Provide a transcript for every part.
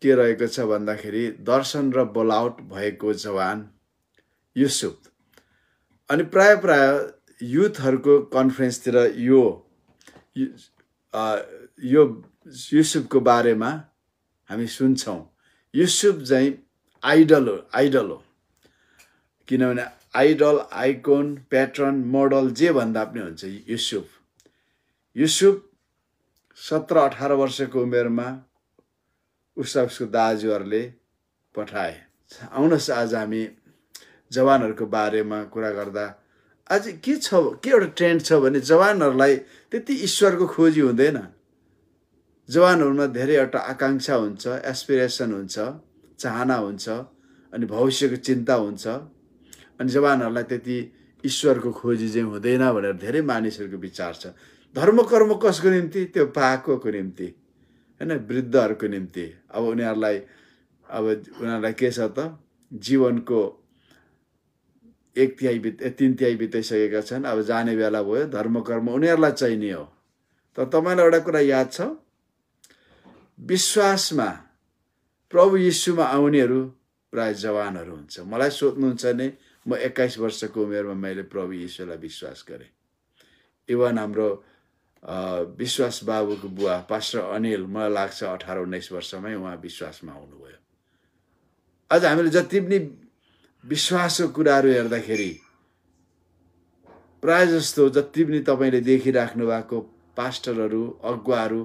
के रहेको छ भन्दाखेरि दर्शन र बोलाउट भएको जवान युसुफ। अनि प्राय युथहरूको कन्फरेन्सतिर यो युसुफको बारेमा हामी सुन्छौँ। युसुफ चाहिँ आइडल हो किनभने आइडल, आइकोन, प्याटर्न, मोडल जे भन्दा पनि हुन्छ। युसुफ 17-18 वर्षको उमेरमा उसको दाजुहरूले पठाए। आउनुहोस् आज हामी जवानहरूको बारेमा कुरा गर्दा आज के एउटा ट्रेन्ड छ भने जवानहरूलाई त्यति ईश्वरको खोजी हुँदैन। जवानहरूमा धेरैवटा आकांक्षा हुन्छ, एस्पिरेसन हुन्छ, चाहना हुन्छ, अनि भविष्यको चिन्ता हुन्छ। अनि जवानहरूलाई त्यति ईश्वरको खोजी चाहिँ हुँदैन भनेर धेरै मानिसहरूको विचार छ। धर्म कर्म कसको निम्ति? त्यो पाकोको निम्ति, हैन, वृद्धहरूको निम्ति। अब उनीहरूलाई के छ त, जीवनको 1/3 बिताइसकेका छन्। अब जाने बेला भयो। धर्म कर्म उनीहरूलाई चाहिने हो। तर तपाईलाई एउटा कुरा याद छ, विश्वासमा प्रभु यीशुमा आउनेहरू प्राय जवानहरू हुन्छ। मलाई सोध्नुहुन्छ भने म 21 वर्षको उमेरमा मैले प्रभु यीशुलाई विश्वास गरेँ। इवन हाम्रो विश्वास बाबुको बुवा पास्टर अनिल, मलाई लाग्छ 18-19 वर्षमै उहाँ विश्वासमा आउनुभयो। आज हामीले जति पनि विश्वासको कुराहरू हेर्दाखेरि प्राय जस्तो जति पनि तपाईले देखिराख्नु भएको पास्टरहरू, अगुवाहरू,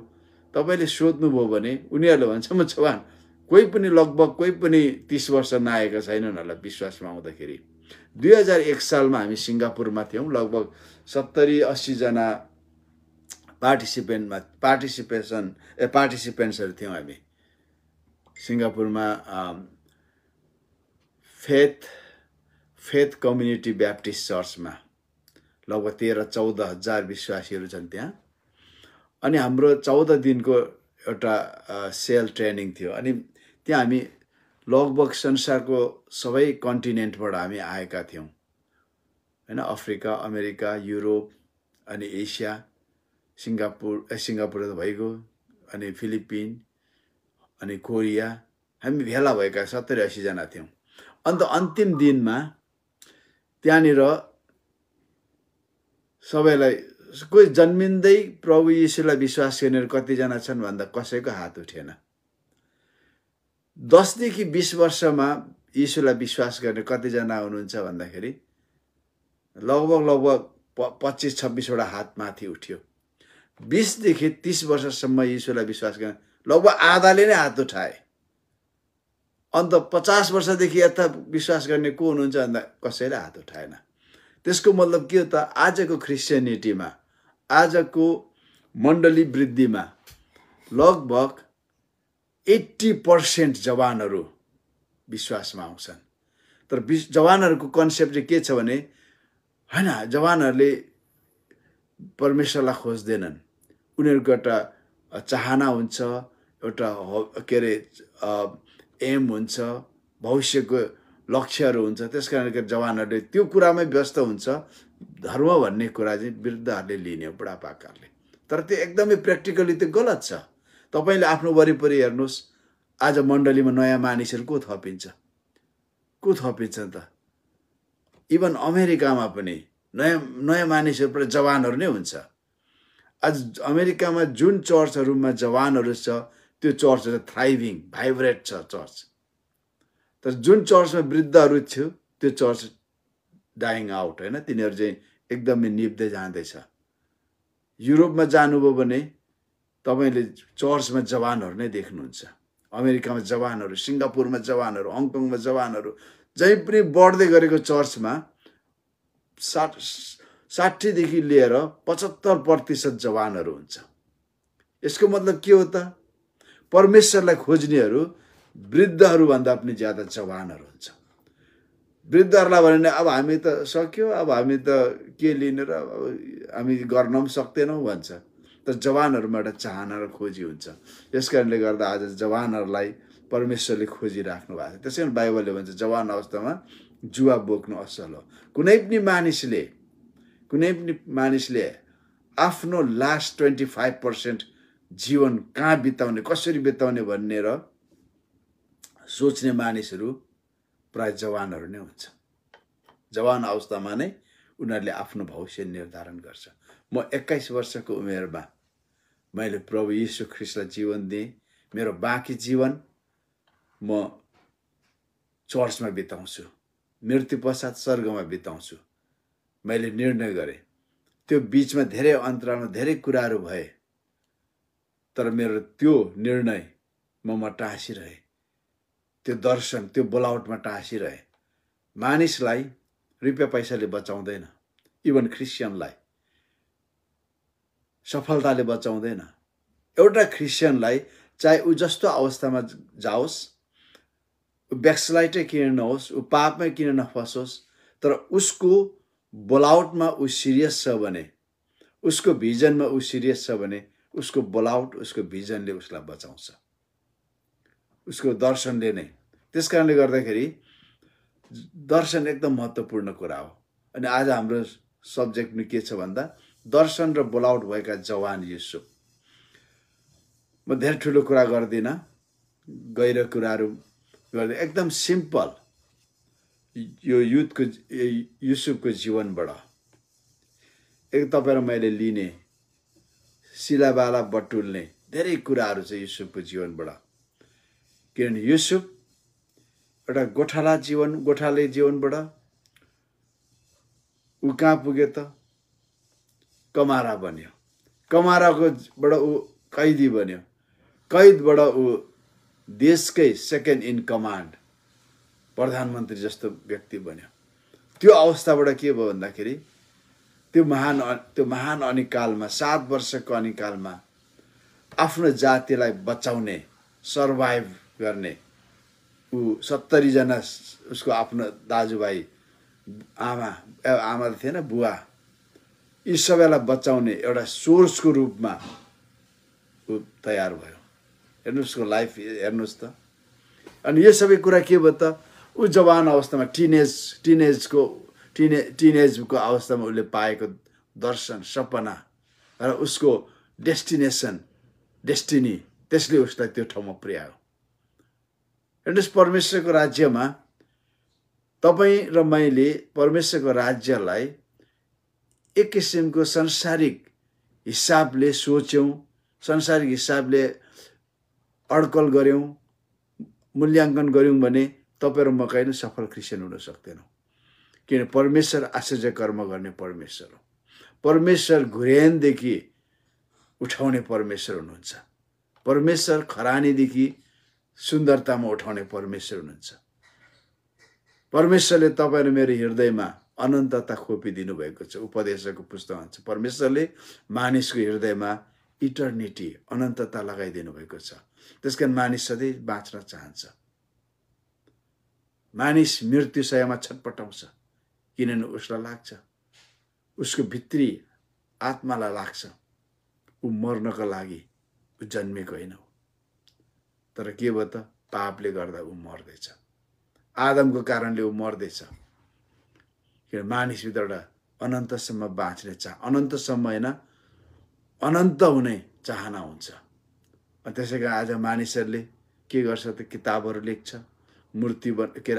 तपाईले सोध्नुभयो भने उनीहरूले भन्छ म जवान। लगभग कोही पनि 30 वर्ष नआएका छैनन् उनीहरूलाई विश्वासमा आउँदाखेरि। 2001 सालमा हामी सिङ्गापुरमा थियौँ। लगभग 70-80 जना पार्टिसिपेन्ट्सहरू थियौँ हामी सिङ्गापुरमा। फेथ कम्युनिटी ब्याप्टिस्ट चर्चमा लगभग 13-14 हजार विश्वासीहरू छन् त्यहाँ। अनि हाम्रो 14 दिनको एउटा सेल ट्रेनिङ थियो। अनि त्यहाँ हामी लगभग संसारको सबै कन्टिनेन्टबाट हामी आएका थियौँ, हैन। अफ्रिका, अमेरिका, युरोप, अनि एसिया, सिङ्गापुर त भइगयो, अनि फिलिपिन, अनि कोरिया, हामी भेला भएका 70-80 जना थियौँ। अन्त अन्तिम दिनमा त्यहाँनिर सबैलाई कोही जन्मिँदै प्रभु यीशुलाई विश्वास गर्नेहरू कतिजना छन् भन्दा कसैको हात उठेन। 10 देखि 20 वर्षमा यीशुलाई विश्वास गर्ने कतिजना हुनुहुन्छ भन्दाखेरि लगभग 25-26 वटा हात माथि उठ्यो। 20 देखि 30 वर्षसम्म यीशुलाई विश्वास गर्ने लगभग आधाले नै हात उठाए। अन्त 50 वर्षदेखि यता विश्वास गर्ने को हुनुहुन्छ भन्दा कसैले हात उठाएन। त्यसको मतलब के हो त, आजको क्रिस्चियनिटीमा, आजको मण्डली वृद्धिमा लगभग 80% जवानहरू विश्वासमा आउँछन्। तर जवानहरूको कन्सेप्ट चाहिँ के छ भने, हैन, जवानहरूले परमेश्वरलाई खोज्दैनन्। उनीहरूको एउटा चाहना हुन्छ, एउटा के अरे एम हुन्छ, भविष्यको लक्ष्यहरू हुन्छ। त्यस कारणले जवानहरूले त्यो कुरामै व्यस्त हुन्छ। धर्म भन्ने कुरा चाहिँ वृद्धहरूले लिने हो, बुढापाकाहरूले। तर त्यो एकदमै प्र्याक्टिकली त्यो गलत छ। तपाईले आफ्नो वरिपरि हेर्नुहोस्, आज मण्डलीमा नयाँ मानिसहरू को थपिन्छ त? इभन अमेरिकामा पनि नयाँ मानिसहरू जवानहरू नै हुन्छ। आज अमेरिकामा जुन चर्चहरूमा जवानहरू छ त्यो चर्चहरू थ्राइभिङ, भाइब्रेट छ चर्च। तर जुन चर्चमा वृद्धहरू थियो त्यो चर्च डाइङ आउट, हैन, तिनीहरू चाहिँ एकदमै निप्दै जाँदैछ। युरोपमा जानुभयो भने तपाईले चर्चमा जवानहरू नै देख्नुहुन्छ। अमेरिकामा जवानहरू, सिङ्गापुरमा जवानहरू, हङकङमा जवानहरू, जहीँ पनि बढ्दै गरेको चर्चमा 60 देखि लिएर 75% जवानहरू हुन्छ। यसको मतलब के हो त, परमेश्वरलाई खोज्नेहरू वृद्धहरू भन्दा पनि ज्यादा जवानहरू हुन्छ। वृद्धहरूलाई भने अब हामी त सक्यो, अब हामी त के लिने र, हामी गर्न पनि सक्दैनौँ भन्छ। तर जवानहरूमा एउटा चाहना र खोजी हुन्छ। यस कारणले गर्दा आज जवानहरूलाई परमेश्वरले खोजिराख्नु भएको छ। त्यसै कारण बाइबलले भन्छ जवान अवस्थामा जुवा बोक्नु असल हो। कुनै पनि मानिसले आफ्नो लास्ट 25% जीवन कहाँ बिताउने, कसरी बिताउने भन्ने र सोच्ने मानिसहरू प्राय जवानहरू नै हुन्छ। जवान अवस्थामा नै उनीहरूले आफ्नो भविष्य निर्धारण गर्छ। म 21 वर्षको उमेरमा मैले प्रभु यीशु ख्रीष्टलाई जीवन दिएँ। मेरो बाँकी जीवन म चर्चमा बिताउँछु, मृत्यु पश्चात स्वर्गमा बिताउँछु। मैले निर्णय गरेँ। त्यो बीचमा धेरै अन्तरालमा धेरै कुराहरू भए, तर मेरो त्यो निर्णयमा टाँसिरहे। त्यो दर्शन, त्यो बोलावटमा टाँसिरहे। मानिसलाई रुपियाँ पैसाले बचाउँदैन, इभन क्रिस्चियनलाई सफलताले बचाउँदैन। एउटा क्रिस्चियनलाई चाहे ऊ जस्तो अवस्थामा जाओस्, ऊ ब्याकस्लाइडै किन नहोस्, ऊ पापमै किन नफसोस्, तर उसको बोलावटमा ऊ सिरियस छ भने, उसको भिजनमा ऊ सिरियस छ भने, उसको बोलावट, उसको भिजनले उसलाई बचाउँछ, उसको दर्शनले नै। त्यस कारणले गर्दाखेरि दर्शन एकदम महत्त्वपूर्ण कुरा हो। अनि आज हाम्रो सब्जेक्ट के छ भन्दा दर्शन र बोलावट भएका जवान युसुफ। म धेरै ठुलो कुरा गर्दिनँ, गहिरो कुराहरू गर्दै एकदम सिम्पल यो युसुफको जीवनबाट एक तपाईँ र मैले लिने सिलाबाला बटुल्ने धेरै कुराहरू छ युसुफको जीवनबाट। किनभने युसुफ एउटा गोठाले जीवनबाट ऊ कहाँ पुग्यो त? कमारा बन्यो। कमाराकोबाट ऊ कैदी बन्यो। कैदबाट ऊ देशकै सेकेन्ड इन कमान्ड, प्रधानमन्त्री जस्तो व्यक्ति बन्यो। त्यो अवस्थाबाट के भयो भन्दाखेरि त्यो महान अनिकालमा 7 वर्षको अनिकालमा आफ्नो जातिलाई बचाउने, सर्भाइभ गर्ने, ऊ 70 जना उसको आफ्नो दाजुभाइ, आमा त थिएन, बुवा, यी सबैलाई बचाउने एउटा सोर्सको रूपमा ऊ तयार भयो। हेर्नुहोस् उसको लाइफ, हेर्नुहोस् त। अनि यो सबै कुरा के भयो त? ऊ जवान अवस्थामा टिनेजको अवस्थामा उसले पाएको दर्शन, सपना र उसको डेस्टिनी, त्यसले उसलाई त्यो ठाउँमा पुर्यायो। हेर्नुहोस्, परमेश्वरको राज्यमा तपाईँ र मैले परमेश्वरको राज्यलाई एक किसिमको संसारिक हिसाबले सोच्यौँ, संसारिक हिसाबले अड्कल गऱ्यौँ, मूल्याङ्कन गऱ्यौँ भने तपाईँ र म कहिले सफल क्रिस्चियन हुन सक्दैनौँ। किन? परमेश्वर आश्चर्य कर्म गर्ने परमेश्वर हो। परमेश्वर घुर्यानदेखि उठाउने परमेश्वर हुनुहुन्छ। परमेश्वर खरानीदेखि सुन्दरतामा उठाउने परमेश्वर हुनुहुन्छ। परमेश्वरले तपाईँ र मेरो हृदयमा अनन्तता खोपिदिनु भएको छ। उपदेशको पुस्तक भन्छ परमेश्वरले मानिसको हृदयमा इटर्निटी, अनन्तता लगाइदिनु भएको छ। त्यसकारण मानिस सधैँ बाँच्न चाहन्छ। मानिस मृत्युशयमा छटपटाउँछ, किनभने उसलाई लाग्छ, उसको भित्री आत्मालाई लाग्छ ऊ मर्नको लागि ऊ जन्मेको होइन हो। तर के भयो त? पापले गर्दा ऊ मर्दैछ। आदमको कारणले ऊ मर्दैछ। किन? मानिसभित्र एउटा अनन्तसम्म बाँच्ने अनन्तसम्म होइन, अनन्त हुने चाहना हुन्छ। अनि त्यसै कारण आज मानिसहरूले के गर्छ त? किताबहरू लेख्छ, मूर्ति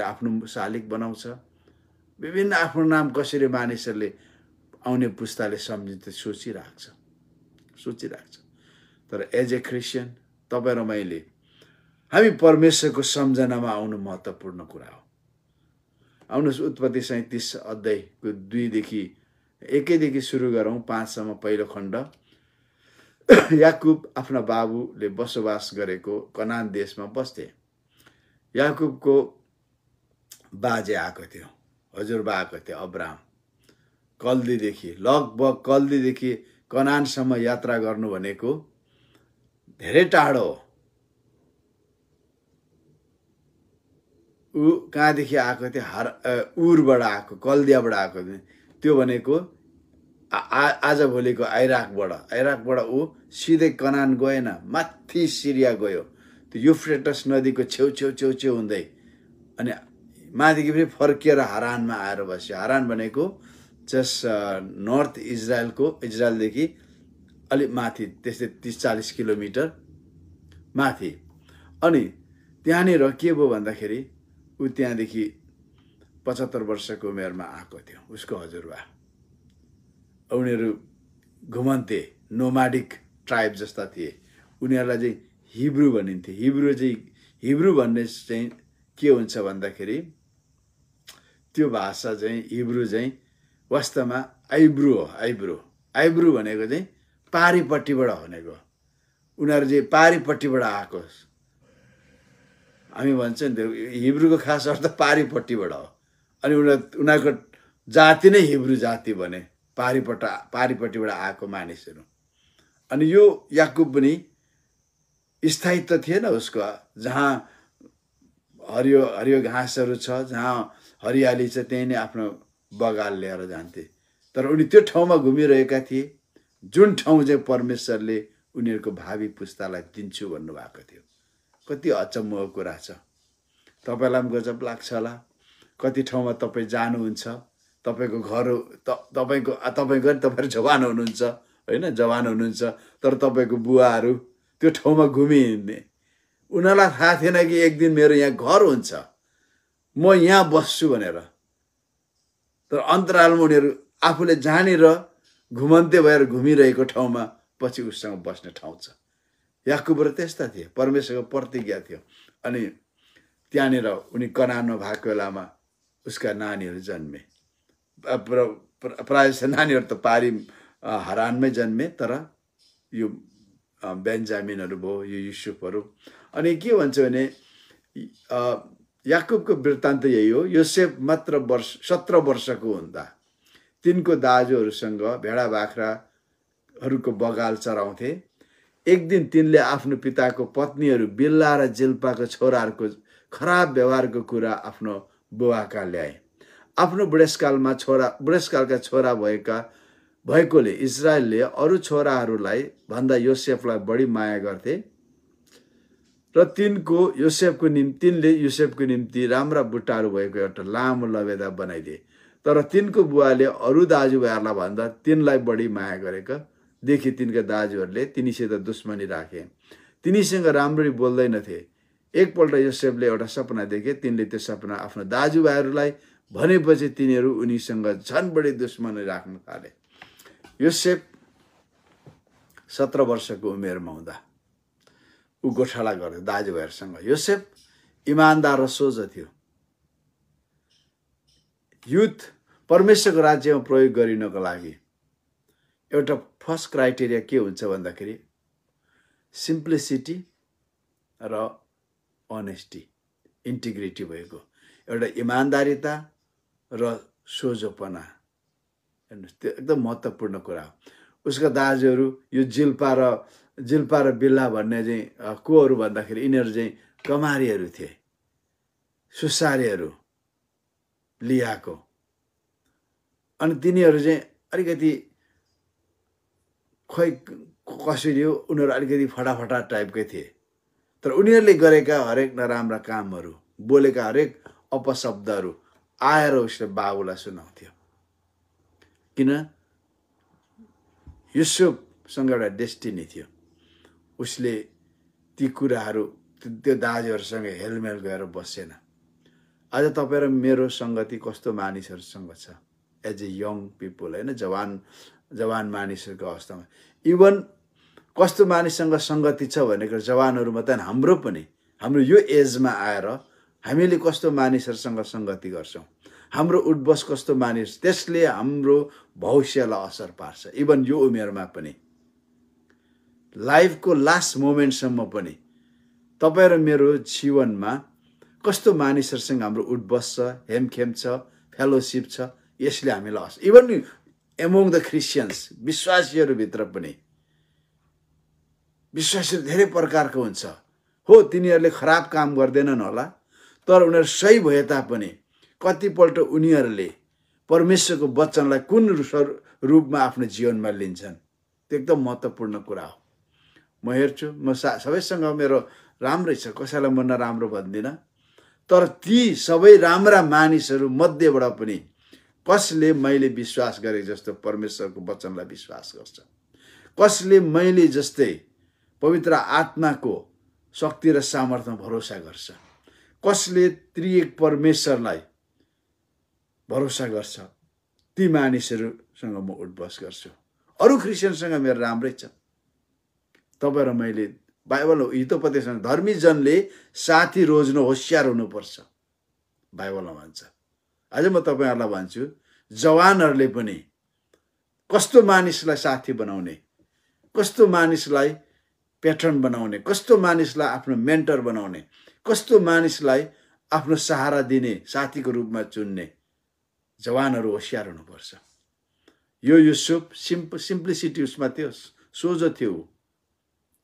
आफ्नो शालिग बनाउँछ, विभिन्न आफ्नो नाम कसरी मानिसहरूले आउने पुस्ताले सम्झिन्छ सोचिराख्छ। तर एज ए क्रिस्चियन तपाईँ र मैले हामी परमेश्वरको सम्झनामा आउनु महत्त्वपूर्ण कुरा हो। आउनुहोस्, उत्पत्ति 37 अध्यायको 1देखि सुरु गरौँ 5सम्म पहिलो खण्ड। याकुब आफ्ना बाबुले बसोबास गरेको कनान देशमा बस्थे। याकुबको बाजे आएको थियो, हजुरबा आएको थियो अब्राहम। लगभग कल्दीदेखि कनानसम्म यात्रा गर्नु भनेको धेरै टाढो हो। ऊ कहाँदेखि आएको थियो? उरबाट आएको, कल्दियाबाट आएको थियो। त्यो भनेको आजभोलिको इराकबाट ऊ सिधै कनान गएन, माथि सिरिया गयो। त्यो युफ्रेटस नदीको छेउ हुँदै अनि माथिदेखि फेरि फर्किएर हारानमा आएर बस्यो। हारान भनेको जस्ट नर्थ इजरायलदेखि अलिक माथि, त्यस्तै 30-40 किलोमिटर माथि। अनि त्यहाँनिर के भयो भन्दाखेरि ऊ त्यहाँदेखि 75 वर्षको उमेरमा आएको थियो उसको हजुरबा। उनीहरू घुमन्ते नोमाडिक ट्राइब जस्ता थिए। उनीहरूलाई चाहिँ हिब्रू भनिन्थ्यो। हिब्रू भन्ने चाहिँ के हुन्छ भन्दाखेरि त्यो भाषा चाहिँ हिब्रू चाहिँ वास्तवमा आइब्रू हो। आइब्रू भनेको चाहिँ पारिपट्टिबाट भनेको। उनीहरू चाहिँ पारिपट्टिबाट आएको। हामी भन्छ नि त्यो हिब्रूको खास अर्थ पारिपट्टिबाट हो। अनि उनीहरूको जाति नै हिब्रू जाति भने पारिपट्टिबाट आएको मानिसहरू। अनि यो याकुब पनि स्थायित्व थिएन उसको। जहाँ हरियो हरियो घाँसहरू छ, जहाँ हरियाली छ, त्यही नै आफ्नो बगाल लिएर जान्थे। तर उनी त्यो ठाउँमा घुमिरहेका थिए जुन ठाउँ चाहिँ परमेश्वरले उनीहरूको भावी पुस्तालाई दिन्छु भन्नुभएको थियो। कति अचम्मको कुरा छ। तपाईँलाई पनि गजब लाग्छ होला। कति ठाउँमा तपाईँ जानुहुन्छ, तपाईँको घर तपाईँहरू जवान हुनुहुन्छ होइन, जवान हुनुहुन्छ, तर तपाईँको बुवाहरू त्यो ठाउँमा घुमिहिँड्ने। उनीहरूलाई थाहा थिएन कि एक दिन मेरो यहाँ घर हुन्छ, म यहाँ बस्छु भनेर। तर अन्तरालमा उनीहरू आफूले जानेर घुमन्ते भएर घुमिरहेको ठाउँमा पछि उसँग बस्ने ठाउँ छ। याकुबहरू त्यस्ता थिए, परमेश्वरको प्रतिज्ञा थियो। अनि त्यहाँनिर उनी कनानमा भएको बेलामा उसका नानीहरू जन्मे। प्रायः जस्तो नानीहरू त हारानमै जन्मे, तर यो बेन्जामिनहरू भयो, यो युसुफहरू। अनि के भन्छ भने याकुबको वृत्तान्त यही हो। योसेफ मात्र 17 वर्षको हुँदा तिनको दाजुहरूसँग भेडा बाख्राहरूको बगाल चराउँथे। एक दिन तिनले आफ्नो पिताको पत्नीहरू बिल्ला र जिल्पाको छोराहरूको खराब व्यवहारको कुरा आफ्नो बुवाका ल्याए। आफ्नो बुढेसकालका छोरा भएकोले इजरायलले अरू छोराहरूलाई भन्दा योसेफलाई बढी माया गर्थे र तिनले योसेफको निम्ति राम्रा बुट्टाहरू भएको एउटा लामो लबेदा बनाइदिए। तर तिनको बुवाले अरू दाजुभाइहरूलाई भन्दा तिनलाई बढी माया गरेका देखि तिनका दाजुहरूले तिनीसित दुश्मनी राखे। तिनीसँग राम्ररी बोल्दैनथे। एकपल्ट योसेफले एउटा सपना देखे। तिनले त्यो सपना आफ्नो दाजुभाइहरूलाई भनेपछि तिनीहरू उनीसँग झन् बढी दुश्मनी राख्न थाले। योसेफ 17 वर्षको उमेरमा हुँदा ऊ गोठाला गर्थ्यो दाजुभाइहरूसँग। योसेफ इमान्दार र सोझो थियो। युथ परमेश्वरको राज्यमा प्रयोग गरिनको लागि एउटा फर्स्ट क्राइटेरिया के हुन्छ भन्दाखेरि सिम्प्लिसिटी र अनेस्टी, इन्टिग्रिटी भएको एउटा इमान्दारिता र सोझोपना। त्यो एकदम महत्त्वपूर्ण कुरा हो। उसका दाजुहरू यो जिल्पा र बिल्ला भन्ने चाहिँ कोहरू भन्दाखेरि यिनीहरू चाहिँ कमारीहरू थिए, सुसारेहरू लियाको। अनि तिनीहरू चाहिँ अलिकति खोइ कसरी हो, उनीहरू अलिकति फटाफटा टाइपकै थिए। तर उनीहरूले गरेका हरेक नराम्रा कामहरू, बोलेका हरेक अपशब्दहरू आएर उसले बाबुलाई सुनाउँथ्यो। किन? युसुफसँग एउटा डेस्टिनी थियो। उसले ती कुराहरू त्यो दाजुहरूसँग हेलमेल गएर बसेन। आज तपाईँ र मेरो सङ्गति कस्तो मानिसहरूसँग छ एज ए यङ पिपुल होइन, जवान मानिसहरूको अवस्थामा। इभन कस्तो मानिससँग सङ्गति छ भनेको जवानहरू मात्रै हाम्रो यो एजमा आएर हामीले कस्तो मानिसहरूसँग सङ्गति गर्छौँ, हाम्रो उठबस कस्तो मानिस, त्यसले हाम्रो भविष्यलाई असर पार्छ। इभन यो उमेरमा पनि, लाइफको लास्ट मोमेन्टसम्म पनि तपाईँ र मेरो जीवनमा कस्तो मानिसहरूसँग हाम्रो उठबस छ, हेमखेम छ, फेलोसिप छ, यसले हामीलाई असर। इभन एमोङ द क्रिस्चियन्स, विश्वासीहरूभित्र पनि विश्वासीहरू धेरै प्रकारको हुन्छ हो। तिनीहरूले खराब काम गर्दैनन् होला, तर उनीहरू सही भए तापनि कतिपल्ट उनीहरूले परमेश्वरको वचनलाई कुन रूपमा आफ्नो जीवनमा लिन्छन्, त्यो एकदम महत्त्वपूर्ण कुरा हो। म हेर्छु, म सबैसँग मेरो राम्रै छ, कसैलाई म नराम्रो भन्दिनँ। तर ती सबै राम्रा मानिसहरू मध्येबाट पनि कसले मैले विश्वास गरे जस्तो परमेश्वरको वचनलाई विश्वास गर्छ, कसले मैले जस्तै पवित्र आत्माको शक्ति र सामर्थ्यमा भरोसा गर्छ, कसले त्रिएक परमेश्वरलाई भरोसा गर्छ, ती मानिसहरूसँग म उठबस गर्छु। अरू क्रिस्चियनसँग मेरो राम्रै छ। तपाईँ र मैले बाइबल हितोपदेशमा धर्मी जनले साथी रोज्न होसियार हुनुपर्छ बाइबलमा भन्छ। आज म तपाईँहरूलाई भन्छु, जवानहरूले पनि कस्तो मानिसलाई साथी बनाउने, कस्तो मानिसलाई प्याटर्न बनाउने, कस्तो मानिसलाई आफ्नो मेन्टर बनाउने, कस्तो मानिसलाई आफ्नो सहारा दिने साथीको रूपमा चुन्ने जवानहरू होसियार हुनुपर्छ। यो युसुफ सिम्प्लिसिटी उसमा थियो, सोझो थियो।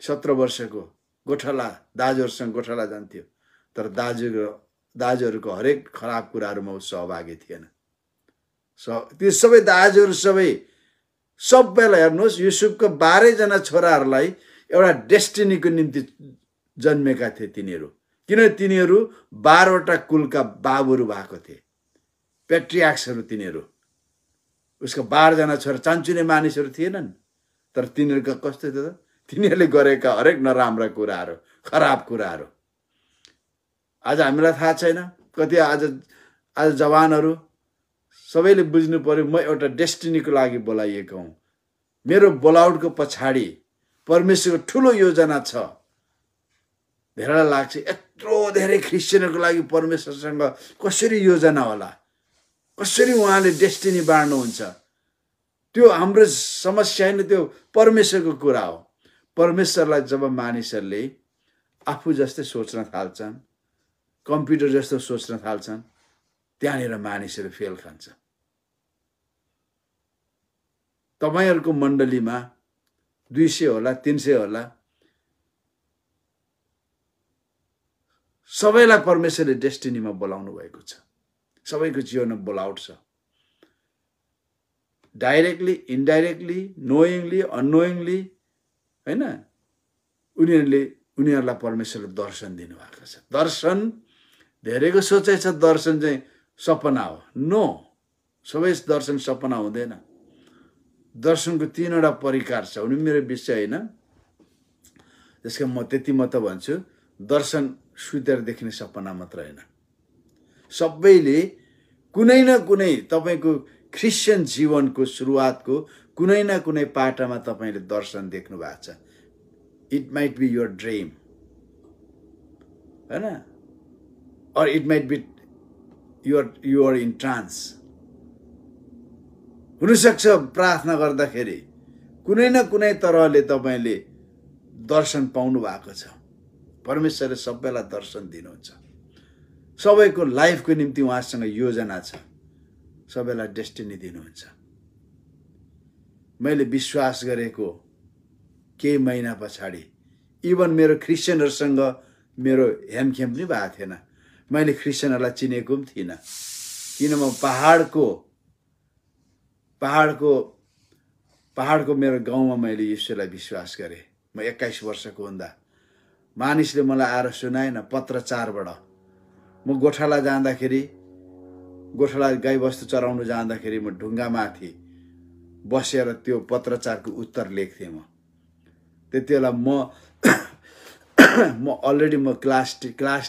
17 वर्षको गोठाला दाजुहरूसँग गोठाला जान्थ्यो, तर दाजुहरूको हरेक खराब कुराहरूमा ऊ सहभागी थिएन। त्यो सबै दाजुहरू सबैलाई हेर्नुहोस्, युसुफको 12 जना छोराहरूलाई एउटा डेस्टिनीको निम्ति जन्मेका थिए तिनीहरू, किनभने तिनीहरू 12 वटा कुलका बाबुहरू भएको थिए, पेट्रियाक्सहरू तिनीहरू। उसका 12 जना छोरा चान्चुने मानिसहरू थिएनन्, तर तिनीहरूका कस्तो थियो त, तिनीहरूले गरेका हरेक नराम्रा कुराहरू, खराब कुराहरू। आज हामीलाई थाहा छैन, कति आज जवानहरू सबैले बुझ्नु पर्यो, म एउटा डेस्टिनीको लागि बोलाइएको हुँ। मेरो बोलाउटको पछाडि परमेश्वरको ठुलो योजना छ। धेरैलाई लाग्छ यत्रो धेरै क्रिस्चियनहरूको लागि परमेश्वरसँग कसरी योजना होला, कसरी उहाँले डेस्टिनी बाँड्नुहुन्छ। त्यो हाम्रो समस्या होइन, त्यो परमेश्वरको कुरा हो। परमेश्वरलाई जब मानिसहरूले आफू जस्तै सोच्न थाल्छन्, कम्प्युटर जस्तो सोच्न थाल्छन्, त्यहाँनिर मानिसहरू फेल खान्छ। तपाईहरूको मण्डलीमा 200 होला, 300 होला, सबैलाई परमेश्वरले डेस्टिनीमा बोलाउनु भएको छ। सबैको जीवनमा बोलाउट छ। डाइरेक्टली, इन्डाइरेक्टली, नोइङली, अननोइङली, हैन, उनीहरूलाई परमेश्वरले दर्शन दिनुभएको छ। दर्शन धेरैको सोचाइ छ दर्शन चाहिँ सपना हो। नो, सबै दर्शन सपना हुँदैन। दर्शनको 3 वटा परिकार छ। उनी मेरो विषय होइन, त्यसको म त्यति मात्र भन्छु, दर्शन सुतेर देख्ने सपना मात्र होइन। सबैले कुनै न कुनै तपाईको क्रिस्चियन जीवनको सुरुवातको कुनै न कुनै पाटामा तपाईले दर्शन देख्नु भएको छ। It might be your dream, हैन, or it might be you are in trance। हुनसक्छ प्रार्थना गर्दाखेरि कुनै न कुनै तरहले तपाईले दर्शन पाउनु भएको छ। परमेश्वरले सबैलाई दर्शन दिनुहुन्छ। सबैको लाइफको निम्ति उहाँसँग योजना छ। सबैलाई डेस्टिनी दिनुहुन्छ। मैले विश्वास गरेको केही महिना पछाडि इभन मेरो क्रिस्चियनहरुसँग मेरो हेमखेम पनि भएको थिएन। मैले क्रिस्चियनहरुलाई चिनेको पनि थिइनँ, किन म पहाडको मेरो गाउँमा मैले ईश्वरलाई विश्वास गरेँ। म 21 वर्षको हुँदा मानिसले मलाई आएर सुनाएन, पत्रचारबाट। म गोठाला जाँदाखेरि, गोठाला गाई बस्तु चराउनु जाँदाखेरि म ढुङ्गामाथि बसेर त्यो पत्रचारको उत्तर लेख्थेँ। म त्यतिबेला म अलरेडी क्लास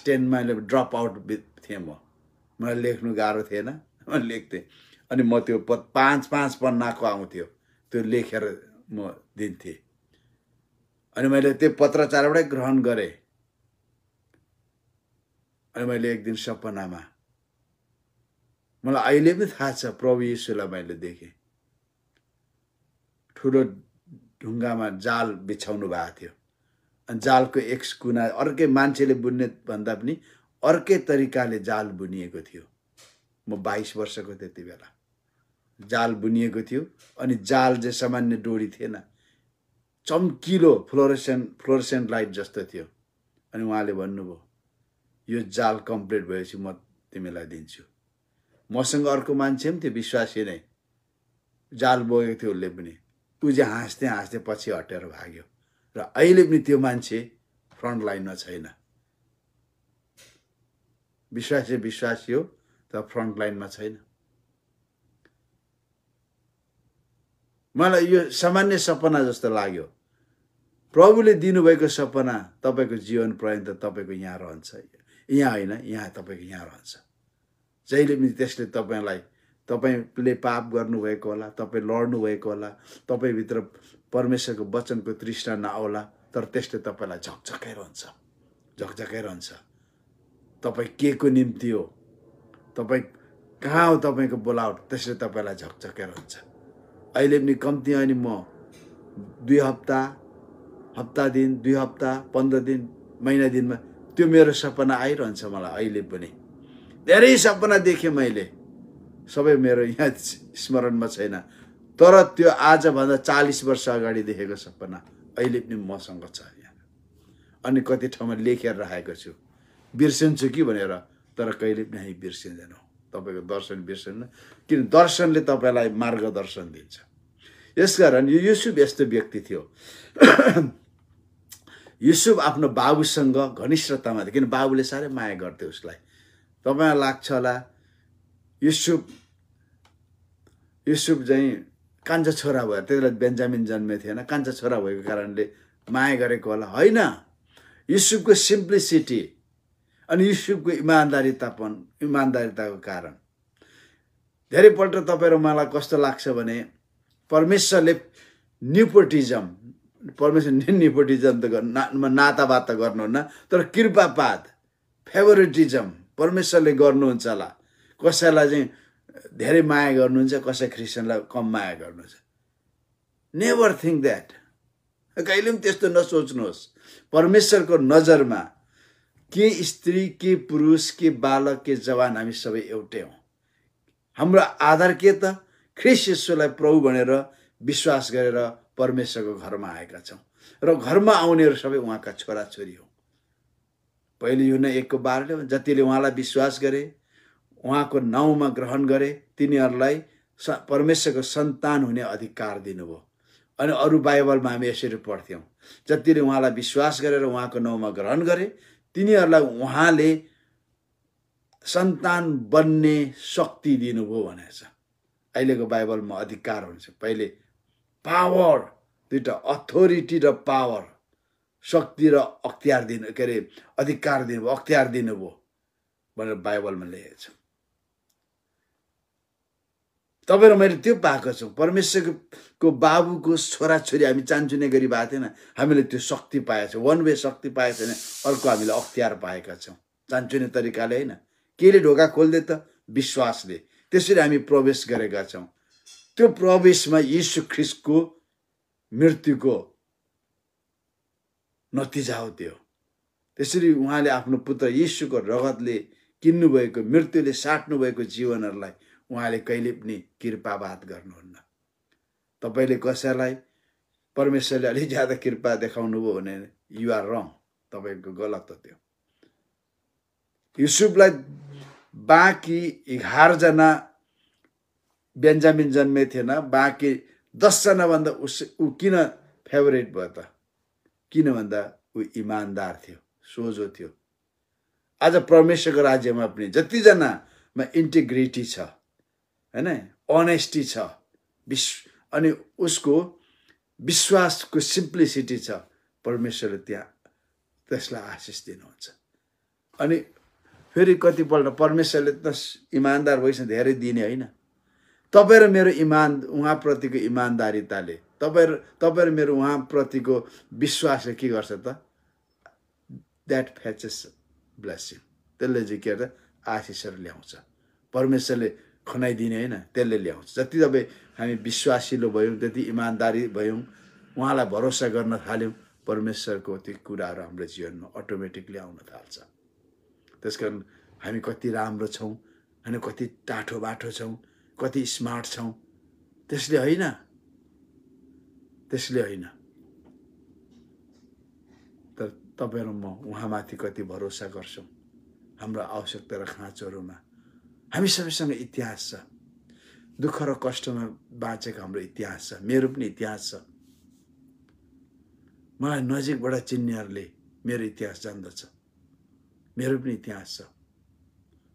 10 मा ड्रप आउट थिएँ। मलाई लेख्नु गाह्रो थिएन, म लेख्थेँ। अनि म त्यो 5 पन्नाको आउँथ्यो, त्यो लेखेर म दिन्थेँ। अनि मैले त्यो पत्रचारबाटै ग्रहण गरेँ। अनि मैले एक दिन सपनामा, मलाई अहिले पनि थाहा छ, प्रभु येशूलाई मैले देखेँ। ठुलो ढुङ्गामा जाल बिछाउनु भएको थियो। अनि जालको एक कुना अर्कै मान्छेले बुन्ने भन्दा पनि अर्कै तरिकाले जाल बुनिएको थियो। म 22 वर्षको त्यति बेला जाल बुनिएको थियो। अनि जाल चाहिँ सामान्य डोरी थिएन, चम्किलो फ्लोरेसेन्ट लाइट जस्तो थियो। अनि उहाँले भन्नुभयो, यो जाल कम्प्लिट भएपछि म तिमीलाई दिन्छु। मसँग अर्को मान्छे पनि थियो, विश्वासी नै, जाल बोकेको थियो उसले पनि। ऊ चाहिँ हाँस्दै पछि हटेर भाग्यो। र अहिले पनि त्यो मान्छे फ्रन्ट लाइनमा छैन। विश्वासी हो तर फ्रन्ट लाइनमा छैन। मलाई यो सामान्य सपना जस्तो लाग्यो। प्रभुले दिनुभएको सपना तपाईँको जीवन पर्यन्त तपाईँको यहाँ रहन्छ, यहाँ होइन, यहाँ तपाईँको यहाँ रहन्छ। जहिले पनि त्यसले तपाईँले पाप गर्नुभएको होला, तपाईँ लड्नुभएको होला, तपाईँभित्र परमेश्वरको वचनको तृष्णा नआउला, तर त्यसले तपाईँलाई झकझकाइरहन्छ। तपाईँ के को निम्ति हो, तपाईँ कहाँ हो, तपाईँको बोलावट, त्यसले तपाईँलाई झकझकाइरहन्छ। अहिले पनि कम्ती अनि म 2 हप्ता, हप्ता दिन, 2 हप्ता, 15 दिन, महिना दिनमा त्यो मेरो सपना आइरहन्छ। मलाई अहिले पनि धेरै सपना देखेँ मैले, सबै मेरो यहाँ स्मरणमा छैन, तर त्यो आजभन्दा 40 वर्ष अगाडि देखेको सपना अहिले पनि मसँग छ यहाँ। अनि कति ठाउँमा लेखेर राखेको छु, बिर्सिन्छु कि भनेर, तर कहिले पनि हामी बिर्सिँदैनौँ। तपाईँको दर्शन बिर्सिन्न, किन दर्शनले तपाईँलाई मार्गदर्शन दिन्छ। यसकारण यो युसुफ यस्तो व्यक्ति थियो। युसुफ आफ्नो बाबुसँग घनिष्ठतामा थियो, किन बाबुले साह्रै माया गर्थे उसलाई। तपाईँलाई लाग्छ होला युसुफ चाहिँ कान्छा छोरा भयो, त्यतिबेला बेन्जामिन जन्मेको थिएन, कान्छा छोरा भएको कारणले माया गरेको होला, होइन। युसुफको सिम्प्लिसिटी अनि युसुफको इमान्दारिताको कारण। धेरैपल्ट तपाईँ र मलाई कस्तो लाग्छ भने परमेश्वरले निपोटिजम त नातावाद त गर्नुहुन्न, तर कृपापात, फेभरेटिजम परमेश्वरले गर्नुहुन्छ होला। कसैलाई चाहिँ धेरै माया गर्नुहुन्छ, कसै क्रिस्चियनलाई कम माया गर्नुहुन्छ। Never think that. कहिले पनि त्यस्तो नसोच्नुहोस्। परमेश्वरको नजरमा के स्त्री, के पुरुष, के बालक, के जवान, हामी सबै एउटै हौँ। हाम्रो आधार के त? ख्रीष्ट येशूलाई प्रभु भनेर विश्वास गरेर परमेश्वरको घरमा आएका छौँ, र घरमा आउनेहरू सबै उहाँका छोराछोरी हौँ। पहिले युहन्ना 1:12 जतिले उहाँलाई विश्वास गरे, उहाँको नाउँमा ग्रहण गरे, तिनीहरूलाई परमेश्वरको सन्तान हुने अधिकार दिनुभयो। अनि अरू बाइबलमा हामी यसरी पढ्थ्यौँ, जतिले उहाँलाई विश्वास गरेर उहाँको नाउँमा ग्रहण गरे, तिनीहरूलाई उहाँले सन्तान बन्ने शक्ति दिनुभयो भनेको छ। अहिलेको बाइबलमा अधिकार हुन्छ, पहिले पावर, दुईटा अथोरिटी र पावर, शक्ति र अख्तियार दिनु, के अरे अधिकार दिनुभयो, अख्तियार दिनुभयो भनेर बाइबलमा लेखेको छ। तपाईँ र मैले त्यो पाएको छौँ। परमेश्वरको बाबुको छोराछोरी हामी चान्चुने गरी भएको थिएन, हामीले त्यो शक्ति पाएका छौँ। वान वे शक्ति पाएको छैन, अर्को हामीले अख्तियार पाएका छौँ। चान्चुने तरिकाले होइन, केले ढोका खोल्दे त? विश्वासले। त्यसरी हामी प्रवेश गरेका छौँ। त्यो प्रवेशमा यीशु ख्रीष्टको मृत्युको नतिजा हो त्यो। त्यसरी उहाँले आफ्नो पुत्र यीशुको रगतले किन्नुभएको, मृत्युले साट्नु भएको जीवनहरूलाई उहाँले कहिले पनि कृपावाद गर्नुहुन्न। तपाईँले कसैलाई परमेश्वरले अलि ज्यादा कृपा देखाउनु भयो भने यु आर रङ, तपाईँको गलत हो त्यो। युसुफलाई बाँकी 11 जना बेन्जामिन जन्मे थिएन, बाँकी 10 जना भन्दा ऊ किन फेभरेट भयो त? किन भन्दा ऊ इमान्दार थियो, सोझो थियो। आज परमेश्वरको राज्यमा पनि जतिजनामा इन्टिग्रिटी छ, होइन, अनेस्टी छ, अनि उसको विश्वासको सिम्प्लिसिटी छ, परमेश्वरले त्यहाँ त्यसलाई आशिष दिनुहुन्छ। अनि फेरि कतिपल्ट परमेश्वरले त इमान्दार भइसक्यो धेरै दिने होइन। तपाईँ र मेरो उहाँप्रतिको इमान्दारिताले, तपाईँ र मेरो उहाँप्रतिको विश्वासले के गर्छ त? That fetches blessing. त्यसले चाहिँ के गर्छ? आशिषहरू ल्याउँछ। परमेश्वरले खनाइदिने होइन, त्यसले ल्याउँछ। जति तपाईँ हामी विश्वासिलो भयौँ, जति इमान्दारी भयौँ, उहाँलाई भरोसा गर्न थाल्यौँ, परमेश्वरको त्यो कुराहरू हाम्रो जीवनमा अटोमेटिकली आउन थाल्छ। त्यसकारण हामी कति राम्रो छौँ, होइन, कति टाठो बाठो छौँ, कति स्मार्ट छौँ, त्यसले होइन। तर तपाईँ र म उहाँमाथि कति भरोसा गर्छौँ हाम्रो आवश्यकता र खाँचोहरूमा। हामी सबैसँग इतिहास छ, दुःख र कष्टमा बाँचेको हाम्रो इतिहास छ, मेरो पनि इतिहास छ। मलाई नजिकबाट चिन्नेहरूले मेरो इतिहास जान्दछ, मेरो पनि इतिहास छ,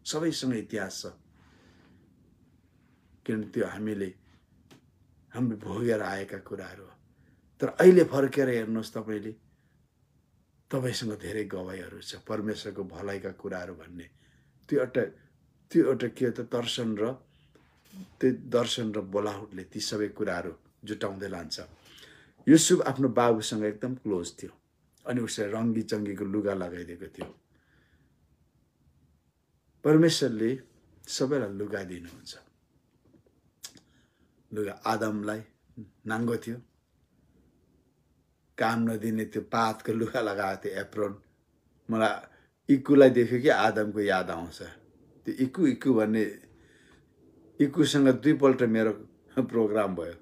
सबैसँग इतिहास छ। किनभने त्यो हामीले भोगेर आएका कुराहरू हो। तर अहिले फर्केर हेर्नुहोस् तपाईँले, तपाईँसँग धेरै गवाईहरू छ परमेश्वरको भलाइका कुराहरू भन्ने। त्यो एउटा के त दर्शन र बोलावटले ती सबै कुराहरू जुटाउँदै लान्छ। युसुफ आफ्नो बाबुसँग एकदम क्लोज थियो अनि उसले रङ्गी चङ्गीको लुगा लगाइदिएको थियो। परमेश्वरले सबैलाई लुगा दिनुहुन्छ। लुगा आदमलाई नाङ्गो थियो, काम नदिने त्यो पातको लुगा लगाएको थियो एप्रोन। मलाई इक्कुलाई देख्यो कि आदमको याद आउँछ। त्यो इक्कु भन्ने इक्कुसँग दुईपल्ट मेरो प्रोग्राम भयो।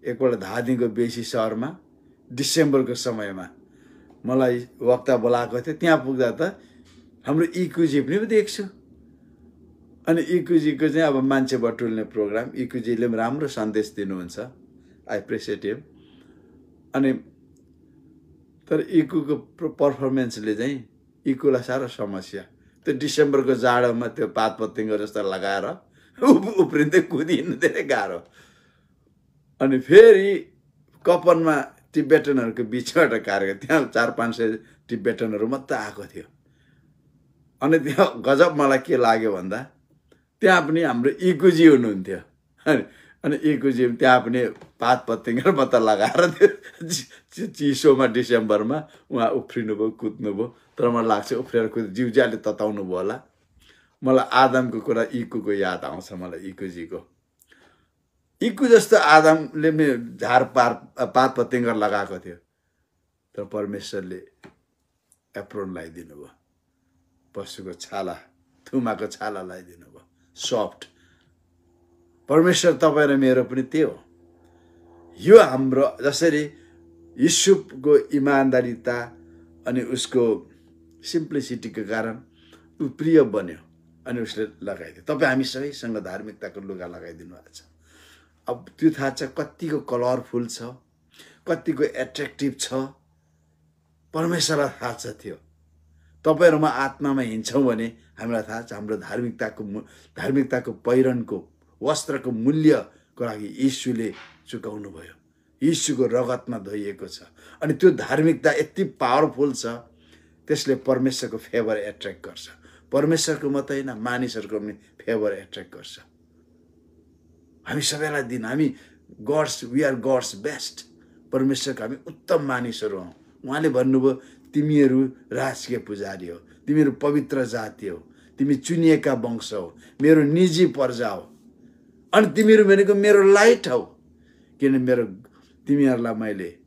एकपल्ट धादिङको बेसी सहरमा डिसेम्बरको समयमा मलाई वक्ता बोलाएको थियो। त्यहाँ पुग्दा त हाम्रो इक्कुजी पनि देख्छु। अनि इक्कुजीको चाहिँ अब मान्छे बटुल्ने प्रोग्राम, इक्कुजीले पनि राम्रो सन्देश दिनुहुन्छ, आई एप्रिसिएट हिम। अनि तर इक्कुको पर्फर्मेन्सले चाहिँ इक्कुलाई साह्रो समस्या। त्यो डिसेम्बरको जाडोमा त्यो पात पत्तिङ्गो जस्तो लगाएर उफ्रिँदै कुदिनु धेरै गाह्रो। अनि फेरि कपनमा टिबेटनहरूको बिचबाट कार्यक्रम, त्यहाँ 400-500 टिबेटनहरू मात्रै आएको थियो। अनि त्यहाँ गजब मलाई के लाग्यो भन्दा त्यहाँ पनि हाम्रो इक्कुजी हुनुहुन्थ्यो। अनि इक्कुजी त्यहाँ पनि पात पत्तिङ्गो मात्रै लगाएर त्यो चिसोमा डिसेम्बरमा उहाँ उफ्रिनुभयो, कुद्नुभयो। तर मलाई लाग्छ उफ्रेर जिउज्याले तताउनु भयो होला। मलाई आदमको कुरा इक्कुको याद आउँछ मलाई इक्कुजीको। इक्कु जस्तो आदमले पनि पात पत्तिङ्गर लगाएको थियो, तर परमेश्वरले एप्रोन लगाइदिनु भयो, पशुको छाला, थुमाको छाला लगाइदिनु भयो, सफ्ट। परमेश्वर तपाईँ र मेरो पनि त्यो हो। यो हाम्रो जसरी युसुफको इमान्दारिता अनि उसको सिम्प्लिसिटीको कारण ऊ प्रिय बन्यो अनि उसले लगाइदियो। तपाईँ हामी सबैसँग धार्मिकताको लुगा लगाइदिनु भएको छ। अब त्यो थाहा छ कतिको कलरफुल छ, कतिको एट्र्याक्टिभ छ, परमेश्वरलाई थाहा छ। त्यो तपाईँ र म आत्मामा हिँड्छौँ भने हामीलाई थाहा छ हाम्रो धार्मिकताको पहिरनको वस्त्रको मूल्यको लागि यीशुले चुकाउनु भयो, यीशुको रगतमा धोइएको छ। अनि त्यो धार्मिकता यति पावरफुल छ, त्यसले परमेश्वरको फेभर एट्र्याक्ट गर्छ। परमेश्वरको मात्रै होइन, मानिसहरूको पनि फेभर एट्र्याक्ट गर्छ। हामी सबैलाई हामी वी आर गड्स बेस्ट। परमेश्वरको हामी उत्तम मानिसहरू हौँ। उहाँले भन्नुभयो तिमीहरू राजकीय पुजारी हो, तिमीहरू पवित्र जाति हो, तिमी चुनिएका वंश हो, मेरो निजी प्रजा हो, अनि तिमीहरू भनेको मेरो लाइट हौ। किन तिमीहरूलाई मैले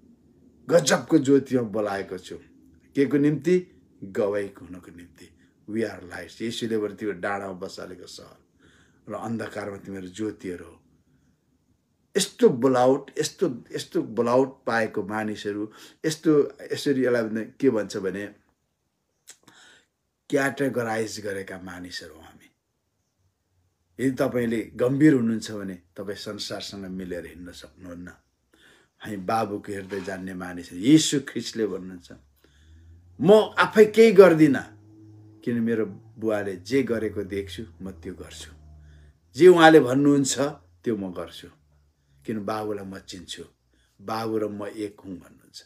गजबको ज्योतिमा बोलाएको छु। के को निम्ति? गवाई हुनको निम्ति। We are lights. यसैले भने तिमीहरू डाँडामा बसालेको सहर र अन्धकारमा तिमीहरू ज्योतिहरू हो। यस्तो बोलावट पाएको मानिसहरू, यसरी यसलाई के भन्छ भने क्याटेगोराइज गरेका मानिसहरू हामी। यदि तपाईँले गम्भीर हुनुहुन्छ भने तपाईँ संसारसँग मिलेर हिँड्न सक्नुहुन्न। हामी बाबुको हृदय जान्ने मानिस। यीशु ख्रीष्टले भन्नुहुन्छ म आफै केही गर्दिनँ, किन मेरो बुवाले जे गरेको देख्छु म त्यो गर्छु। जे उहाँले भन्नुहुन्छ त्यो म गर्छु, किन बाबुलाई म चिन्छु, बाबु र म एक हुँ भन्नुहुन्छ।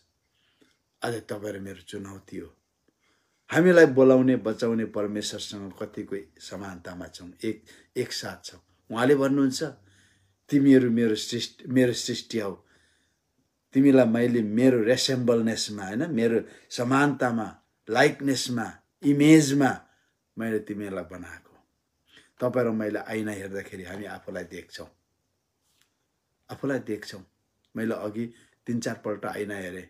अझ तपाईँ र मेरो चुनौती हो, हामीलाई बोलाउने बचाउने परमेश्वरसँग कतिको समानतामा छौँ, एक साथ छौँ। उहाँले भन्नुहुन्छ तिमीहरू मेरो सृष्टि हौ, तिमीलाई मैले मेरो रेसेम्बलनेसमा, होइन, मेरो समानतामा, लाइकनेसमा, इमेजमा मैले तिमीहरूलाई बनाएको। तपाईँ र मैले ऐना हेर्दाखेरि हामी आफूलाई देख्छौँ। मैले अघि 3-4 पल्ट ऐना हेरेँ,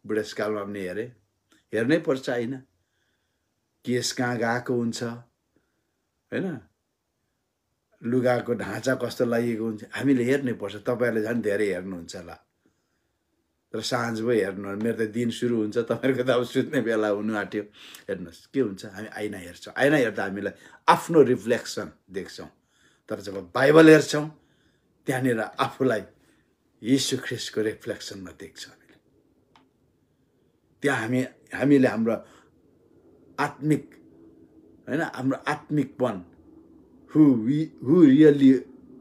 बुढेसकालमा पनि हेरेँ। हेर्नै पर्छ ऐना। केस कहाँ गएको हुन्छ, होइन, लुगाको ढाँचा कस्तो लागिएको हुन्छ, हामीले हेर्नै पर्छ। तपाईँहरूले झन् धेरै हेर्नुहुन्छ होला, तर साँझ भयो हेर्नु। मेरो त दिन सुरु हुन्छ, तपाईँहरूको त अब सुत्ने बेला हुनु आँट्यो। हेर्नुहोस् के हुन्छ, हामी ऐना हेर्छौँ। ऐना हेर्दा हामीलाई आफ्नो रिफ्लेक्सन देख्छौँ। तर जब बाइबल हेर्छौँ त्यहाँनिर आफूलाई यीशु ख्रीष्टको रिफ्लेक्सनमा देख्छौँ। त्यहाँ हामीले हाम्रो आत्मिक, होइन, हाम्रो आत्मिकपन, हु रियली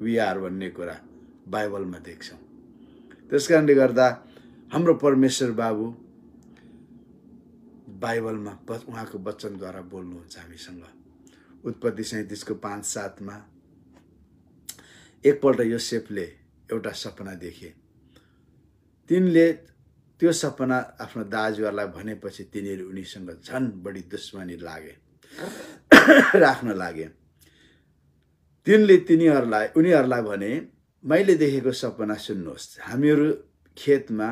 वी आर भन्ने कुरा बाइबलमा देख्छौँ। त्यसकारणले गर्दा हाम्रो परमेश्वर बाबु बाइबलमा उहाँको वचनद्वारा बोल्नुहुन्छ हामीसँग। उत्पत्ति 37 को 5-7 मा एकपल्ट योसेफले एउटा सपना देखे। तिनले त्यो सपना आफ्नो दाजुहरूलाई भनेपछि तिनीहरू उनीसँग झन बढी दुश्मनी राख्न लागे। तिनले उनीहरूलाई भने, मैले देखेको सपना सुन्नुहोस्। हामीहरू खेतमा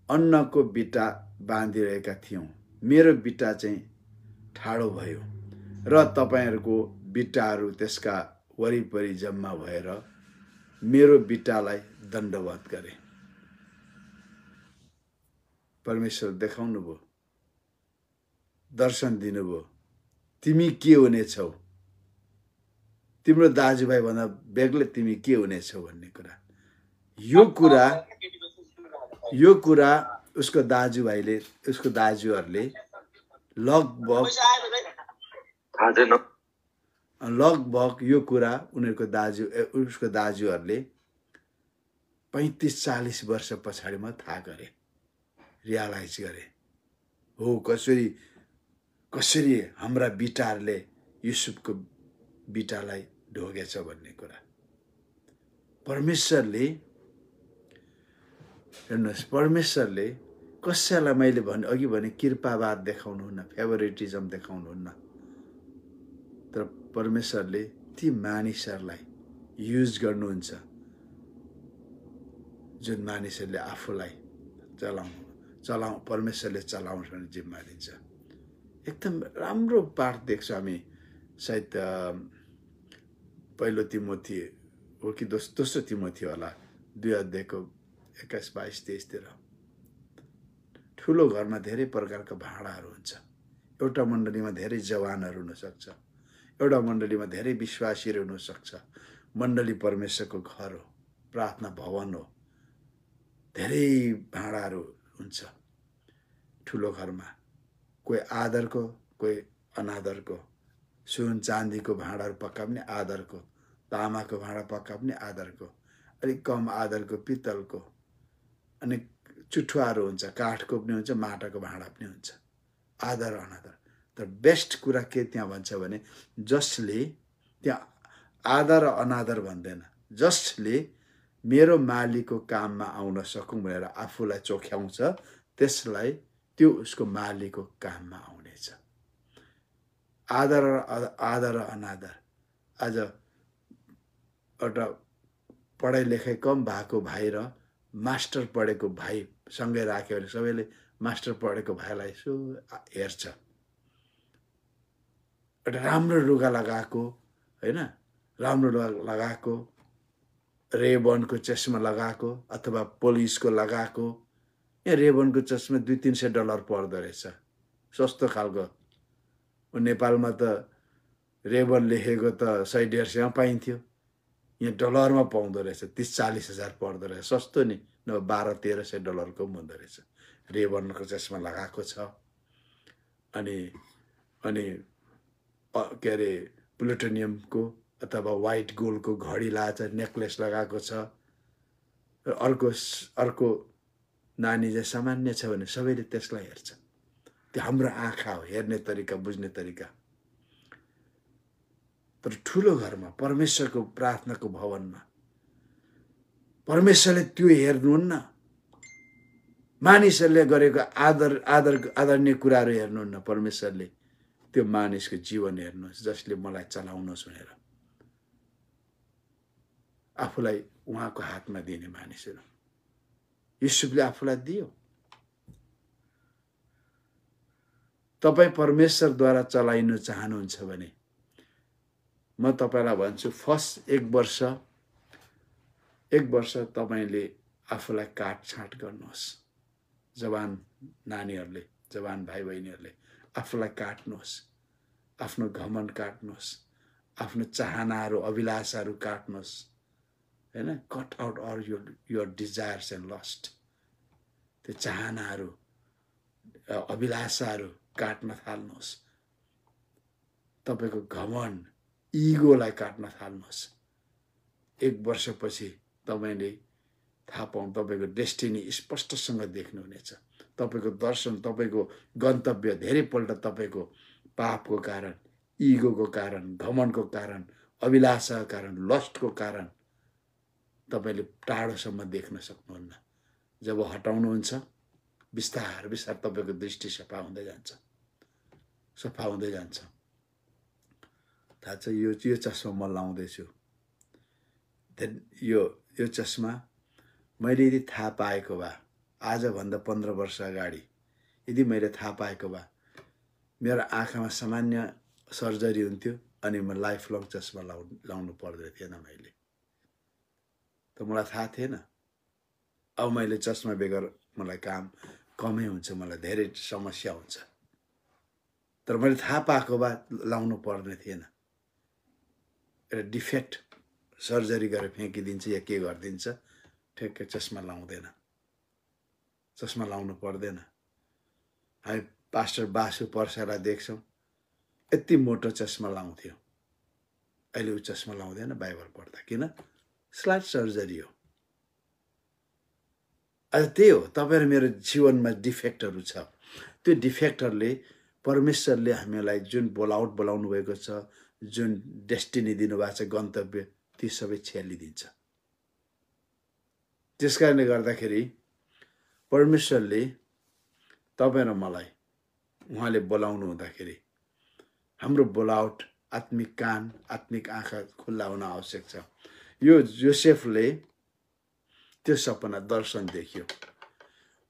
अन्नको बिटा बाँधिरहेका थियौं। मेरो बिटा चाहिँ ठाडो भयो र तपाईहरूको बिटाहरू त्यसका वरिपरि जम्मा भएर मेरो बिटालाई दण्डवत गरे। परमेश्वर देखाउनु भयो, दर्शन दिनुभयो, तिमी के हुनेछौ, तिम्रो दाजुभाइ भन्दा बेग्लै तिमी के हुनेछौ भन्ने कुरा। यो कुरा उसको दाजुहरूले लगभग यो कुरा उसको दाजुहरूले 35-40 वर्ष पछाडि म थाहा गरे, रियलाइज गरे। हो कसरी हाम्रा बिटाहरूले युसुफको बिटालाई ढोगेछ भन्ने कुरा। परमेश्वरले कसैलाई मैले अघि भने कृपावाद देखाउनुहुन्न, फेभरेटिजम देखाउनुहुन्न, तर परमेश्वरले ती मानिसहरूलाई युज गर्नुहुन्छ जुन मानिसहरूले आफूलाई परमेश्वरले चलाउँछ भने जिम्मा दिन्छ। एकदम राम्रो पाठ देख्छौँ हामी, सायद पहिलो तिमोथी हो कि दोस्रो तिमोथी होला, 2 अध्यायको 21-22-23 ठुलो घरमा धेरै प्रकारका भाँडाहरू हुन्छ। एउटा मण्डलीमा धेरै जवानहरू हुनसक्छ, एउटा मण्डलीमा धेरै विश्वासीहरू हुनसक्छ। मण्डली परमेश्वरको घर हो, प्रार्थना भवन हो, धेरै भाँडाहरू हुन्छ ठुलो घरमा। कोही आदरको, कोही अनादरको, सुन चाँदीको भाँडाहरू पक्का पनि आदरको, तामाको भाँडा पक्का पनि आदरको, अलिक कम आदरको पित्तलको, अनि चुठुवाहरू हुन्छ, काठको पनि हुन्छ, माटाको भाँडा पनि हुन्छ, आदर अनादर। तर बेस्ट कुरा के त्यहाँ भन्छ भने, जसले त्यहाँ आदर र अनादर भन्दैन, जसले मेरो मालिकको काममा आउन सकौँ भनेर आफूलाई चोख्याउँछ, त्यसलाई त्यो उसको मालिकको काममा आउनेछ। आदर र अनादर। आज एउटा पढाइ लेखाइ कम भएको भाइ र मास्टर पढेको भाइ सँगै राख्यो भने सबैले मास्टर पढेको भाइलाई यसो हेर्छ। एउटा राम्रो लुगा लगाएको, होइन, राम्रो लुगा लगाएको, रेबनको चस्मा लगाएको अथवा पुलिसको लगाएको, यहाँ रेबनको चस्मा $200-300 पर्दो रहेछ, सस्तो खालको। नेपालमा त रेबन लेखेको त 100-150 पाइन्थ्यो, यहाँ डलरमा पाउँदो रहेछ, 30-40 हजार पर्दो रहेछ, सस्तो नि, न $1200-1300 पनि हुँदो रहेछ। रेबनको चस्मा लगाएको छ, अनि के अरे प्लुटोनियमको अथवा व्हाइट गोल्डको घडी लाछ, नेकलेस लगाएको छ। अर्को नानी चाहिँ सामान्य छ भने सबैले त्यसलाई हेर्छ। त्यो हाम्रो आँखा हो, हेर्ने तरिका, बुझ्ने तरिका। तर ठुलो घरमा, परमेश्वरको प्रार्थनाको भवनमा परमेश्वरले त्यो हेर्नुहुन्न। मानिसहरूले गरेको आदरणीय कुराहरू हेर्नुहुन्न, परमेश्वरले त्यो मानिसको जीवन हेर्नुहोस्, जसले मलाई चलाउनुहोस् भनेर आफूलाई उहाँको हातमा दिने मानिसहरू। युसुफले आफूलाई दियो। तपाईँ परमेश्वरद्वारा चलाइनु चाहनुहुन्छ भने म तपाईलाई भन्छु, फर्स्ट एक वर्ष तपाईले आफूलाई काटछाँट गर्नुहोस्। जवान नानीहरूले, जवान भाइ बहिनीहरूले आफूलाई काट्नुहोस्, आफ्नो घमण्ड काट्नुहोस्, आफ्नो चाहनाहरू, अभिलाषाहरू काट्नुहोस्, हैन। Cut out all your desires and lust. त्यो चाहनाहरू, अभिलाषाहरू काट्न थाल्नुहोस्। तपाईको घमण्ड, इगोलाई काट्न थाल्नुहोस्। 1 वर्षपछि तपाईले थाहा पाउँ, तपाईँको डेस्टिनी स्पष्टसँग देख्नुहुनेछ। तपाईँको दर्शन, तपाईँको गन्तव्य धेरैपल्ट तपाईँको पापको कारण, इगोको कारण, घमण्डको कारण, अभिलाषाको कारण, लस्टको कारण तपाईँले टाढोसम्म देख्न सक्नुहुन्न। जब हटाउनुहुन्छ बिस्तार बिस्तार तपाईँको दृष्टि सफा हुँदै जान्छ, सफा हुँदै जान्छ। थाहा छ, यो चस्मा म लाउँदैछु। यो चस्मा मैले यदि थाहा पाएको भए, आजभन्दा 15 वर्ष अगाडि यदि मैले थाहा पाएको भए, मेरो आँखामा सामान्य सर्जरी हुन्थ्यो अनि म लाइफ लङ चस्मा लाउनु पर्दैन थिएन। मैले त मलाई थाहा थिएन। अब मैले चस्मा बेगर मलाई काम कमै हुन्छ, मलाई धेरै समस्या हुन्छ। तर मैले थाहा पाएको भए लाउनु पर्ने थिएन। एउटा डिफेक्ट सर्जरी गरेर फ्याँकिदिन्छ या के गरिदिन्छ, ठ्याक्कै चस्मा लाउँदैन, चस्मा लाउनु पर्दैन। हामी पास्टर बासु पर्सालाई देख्छौँ, यति मोटो चस्मा लाउँथ्यो, अहिले ऊ चस्मा लाउँदैन बाइबल पढ्दा। किन? स्लाइड सर्जरी हो। अझ त्यही हो, तपाईँ र मेरो जीवनमा डिफेक्टहरू छ। त्यो डिफेक्टहरूले परमेश्वरले हामीलाई जुन बोलाउनु भएको छ, जुन डेस्टिनी दिनुभएको छ, गन्तव्य, ती सबै छेलिदिन्छ। त्यस कारणले गर्दाखेरि परमेश्वरले तपाईँ र मलाई उहाँले बोलाउनु हुँदाखेरि हाम्रो बोलावट, आत्मिक कान, आत्मिक आँखा खुल्ला हुन आवश्यक छ। यो जोसेफले त्यो सपना दर्शन देख्यो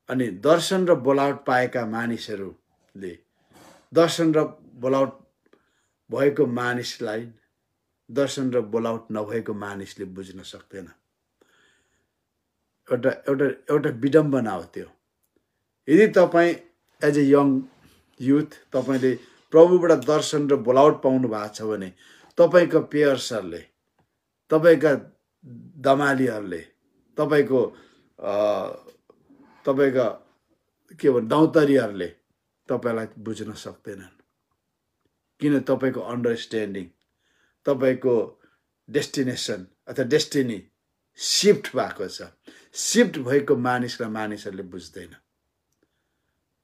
अनि दर्शन र बोलावट पाएका मानिसहरूले, दर्शन र बोलावट भएको मानिसलाई दर्शन र बोलावट नभएको मानिसले बुझ्न सक्दैन। एउटा विडम्बना हो त्यो। यदि तपाईँ एज ए यङ युथ तपाईँले प्रभुबाट दर्शन र बोलावट पाउनु भएको छ भने तपाईँका पेयर्सहरूले, तपाईँका दमालीहरूले, तपाईँका के भन्छ दौतरीहरूले तपाईँलाई बुझ्न सक्दैनन्। किन? तपाईँको अन्डरस्ट्यान्डिङ, तपाईँको डेस्टिनेसन अथवा डेस्टिनी सिफ्ट भएको छ। सिफ्ट भएको मानिसहरूले बुझ्दैन।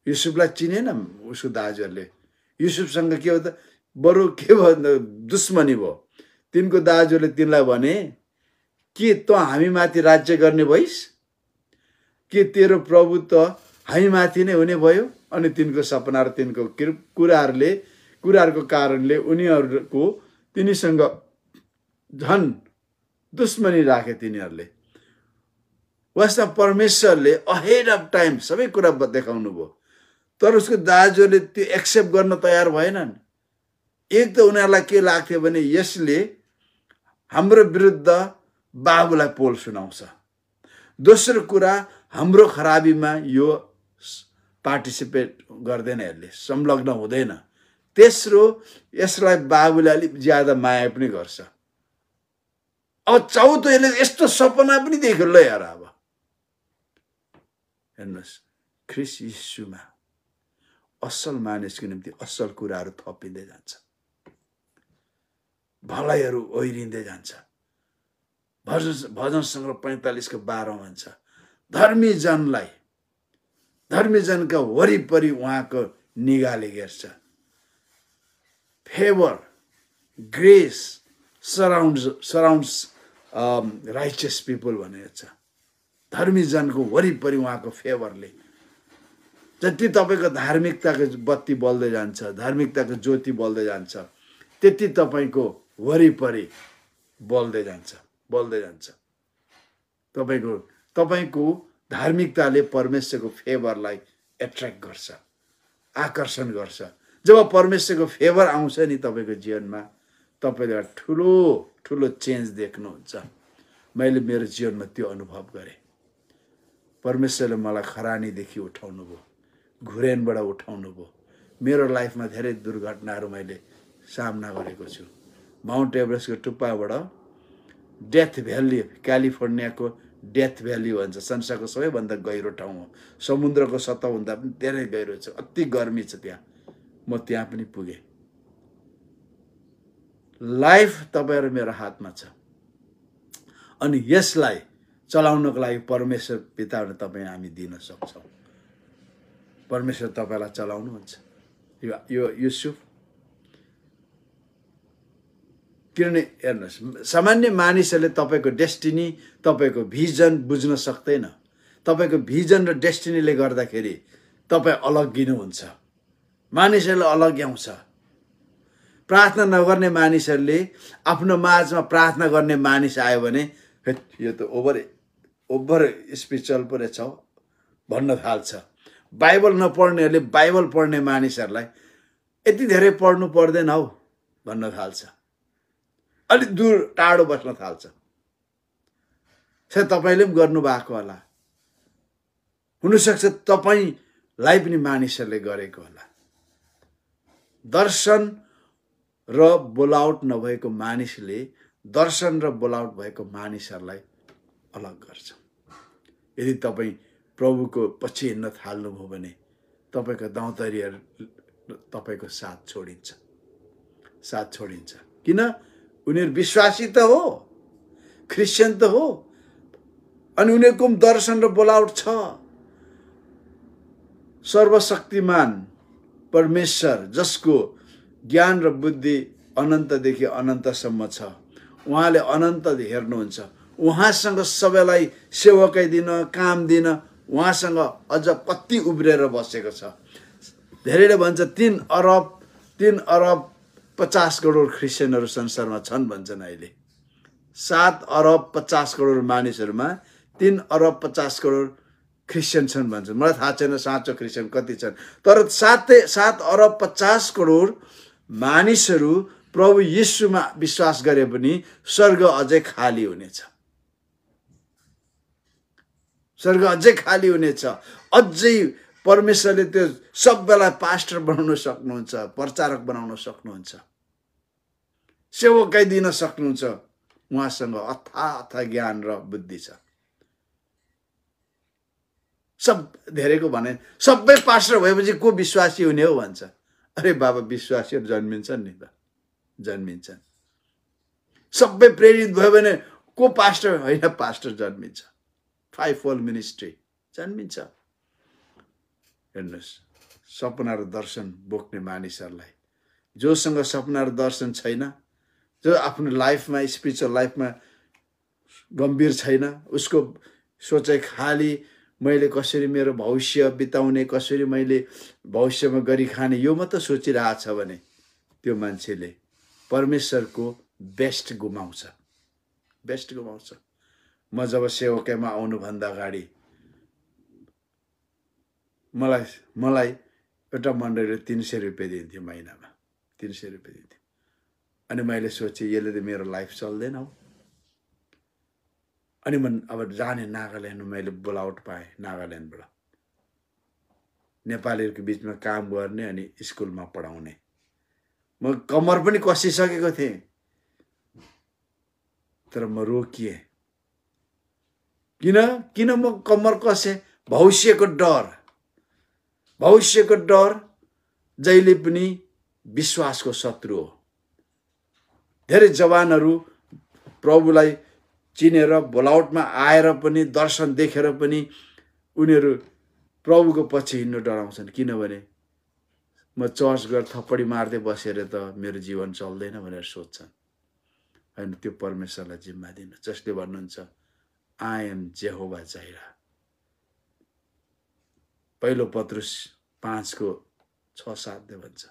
युसुफलाई चिनेन उसको दाजुहरूले। युसुफसँग के हो त, बरु के भन्दा दुश्मनी भयो। तिनको दाजुहरूले तिनलाई भने के त हामी माथि राज्य गर्ने भइस्? के तेरो प्रभु त हामी माथि नै हुने भयो? अनि तिनको सपना र तिनको कुराहरूको कारणले उनीहरूको तिनीसँग झन् दुश्मनी राखे तिनीहरूले। वास्तव परमेश्वरले अहेड अफ टाइम सबै कुरा देखाउनु भयो, तर उसको दाजुले त्यो एक्सेप्ट गर्न तयार भएनन्। एक त उनीहरूलाई के लाग्थ्यो भने यसले हाम्रो विरुद्ध बाबुलाई पोल सुनाउँछ। दोस्रो कुरा, हाम्रो खराबीमा यो पार्टिसिपेट गर्दैन, यसले संलग्न हुँदैन। तेस्रो, यसलाई बाबुले अलिक ज्यादा माया पनि गर्छ। अब चौथो, यसले यस्तो सपना पनि देख्यो। ल यार, अब हेर्नुहोस्, ख्रीष्ट यीशुमा असल मानिसको निम्ति असल कुराहरू थपिँदै जान्छ, भलाइहरू ओहिरिँदै जान्छ। भजन सङ्ग्रह 45 को 12 भन्छ, धर्मी जनका वरिपरि उहाँको निगाहले हेर्छ। फेवर, ग्रेस सराउन्ड्स राइचियस पिपल भनेको छ। धर्मी जनको वरिपरि उहाँको फेवरले, जति तपाईँको धार्मिकताको बत्ती बल्दै जान्छ, धार्मिकताको ज्योति बल्दै जान्छ, त्यति तपाईँको वरिपरि बल्दै जान्छ। तपाईँको धार्मिकताले परमेश्वरको फेवरलाई एट्र्याक्ट गर्छ, आकर्षण गर्छ। जब परमेश्वरको फेवर आउँछ नि तपाईँको जीवनमा, तपाईँले ठुलो चेन्ज देख्नुहुन्छ। मैले मेरो जीवनमा त्यो अनुभव गरेँ। परमेश्वरले मलाई खरानीदेखि उठाउनु भयो, घुरेनबाट उठाउनु भयो। मेरो लाइफमा धेरै दुर्घटनाहरू मैले सामना गरेको छु। माउन्ट एभरेस्टको टुप्पाबाट डेथ भ्याली, क्यालिफोर्नियाको डेथ भ्याली भन्छ, संसारको सबैभन्दा गहिरो ठाउँ हो। समुद्रको सतहभन्दा पनि धेरै गहिरो छ, अति गर्मी छ त्यहाँ। म त्यहाँ पनि पुगेँ। लाइफ तपाईँ र मेरो हातमा छ। अनि यसलाई चलाउनको लागि परमेश्वर पिताबाट तपाईँ हामी दिन सक्छौँ। परमेश्वर तपाईँलाई चलाउनुहुन्छ। यो युसुफ, किनभने हेर्नुहोस्, सामान्य मानिसहरूले तपाईँको डेस्टिनी, तपाईँको भिजन बुझ्न सक्दैन। तपाईँको भिजन र डेस्टिनीले गर्दाखेरि तपाईँ अलग्गिनुहुन्छ। मानिसहरूले अलग्याउँछ। प्रार्थना नगर्ने मानिसहरूले आफ्नो माझमा प्रार्थना गर्ने मानिस आयो भने यो त ओभर स्पिरिचुअल पो रहेछ भन्न थाल्छ। बाइबल नपढ्नेहरूले बाइबल पढ्ने मानिसहरूलाई यति धेरै पढ्नु पर्दैन हौ भन्न थाल्छ। अलिक दूर टाढो बस्न थाल्छ। सायद तपाईँले पनि गर्नुभएको होला। हुनसक्छ तपाईँलाई पनि मानिसहरूले गरेको होला। दर्शन र बोलाउट नभएको मानिसले दर्शन र बोलाउट भएको मानिसहरूलाई अलग गर्छ। यदि तपाईँ प्रभुको पछि हिँड्न थाल्नुभयो भने तपाईँको दौतरीहरू तपाईँको साथ छोडिन्छ। किन? उनीहरू विश्वासी त हो, क्रिस्चियन त हो, अनि उनीहरूको पनि दर्शन र बोलाउट छ। सर्वशक्तिमान परमेश्वर जसको ज्ञान र बुद्धि अनन्तदेखि अनन्तसम्म छ, उहाँले अनन्त हेर्नुहुन्छ। उहाँसँग सबैलाई सेवकै दिन, काम दिन उहाँसँग अझ कति उब्रेर बसेको छ। धेरैले भन्छ 3 अरब 50 करोड क्रिस्चियनहरू संसारमा छन् भन्छन्। अहिले 7 अरब 50 करोड मानिसहरूमा 3 अरब 50 करोड क्रिस्चियन छन् भन्छन्। मलाई थाहा छैन साँचो क्रिस्चियन कति छन्, तर 7 अरब 50 करोड मानिसहरू प्रभु येशूमा विश्वास गरे पनि स्वर्ग अझै खाली हुनेछ। स्वर्ग अझै खाली हुनेछ। अझै परमेश्वरले त्यो सबैलाई पास्टर बनाउन सक्नुहुन्छ, प्रचारक बनाउन सक्नुहुन्छ, सेवकै दिन सक्नुहुन्छ। उहाँसँग अथाह ज्ञान र बुद्धि छ। धेरैको भने सबै पास्टर भएपछि को विश्वासी हुने हो भन्छ। अरे बाबा, विश्वासीहरू जन्मिन्छन् नि त, जन्मिन्छन्। सबै प्रेरित भयो भने को पास्टर होइन, पास्टर जन्मिन्छ। 5-fold मिनिस्ट्री जन्मिन्छ। हेर्नुहोस्, सपना र दर्शन बोक्ने मानिसहरूलाई, जोसँग सपना र दर्शन छैन, जो आफ्नो लाइफमा स्पिरिचुअल लाइफमा गम्भीर छैन, उसको सोचाइ खाली मैले कसरी मेरो भविष्य बिताउने, कसरी मैले भविष्यमा गरी खाने, यो मात्र सोचिरहेछ भने त्यो मान्छेले परमेश्वरको बेस्ट गुमाउँछ। म जब सेवकमा आउनुभन्दा अगाडि मलाई एउटा मण्डलीले 300 रुपियाँ दिन्थ्यो महिनामा, 300 रुपियाँ दिन्थ्यो। अनि मैले सोचेँ यसले त मेरो लाइफ चल्दैन हौ। अनि म अब जाने नागाल्यान्डमा मैले बोलाउट पाएँ। नागाल्यान्डबाट नेपालीहरूको बिचमा काम गर्ने अनि स्कुलमा पढाउने। म कम्मर पनि कसिसकेको थिएँ, तर म रोकिएँ। किन म कम्मर कसेँ? भविष्यको डर जहिले पनि विश्वासको शत्रु हो। धेरै जवानहरू प्रभुलाई चिनेर बोलाउटमा आएर पनि, दर्शन देखेर पनि उनीहरू प्रभुको पछि हिँड्नु डराउँछन्। किनभने म चर्च गएर थप्पडी मार्दै बसेर त मेरो जीवन चल्दैन भनेर सोध्छन्। होइन, त्यो परमेश्वरलाई जिम्मा दिनु, जसले भन्नुहुन्छ आई एम जेहोवा जाइरा। 1 पत्रुस 5:6-7 भन्छ,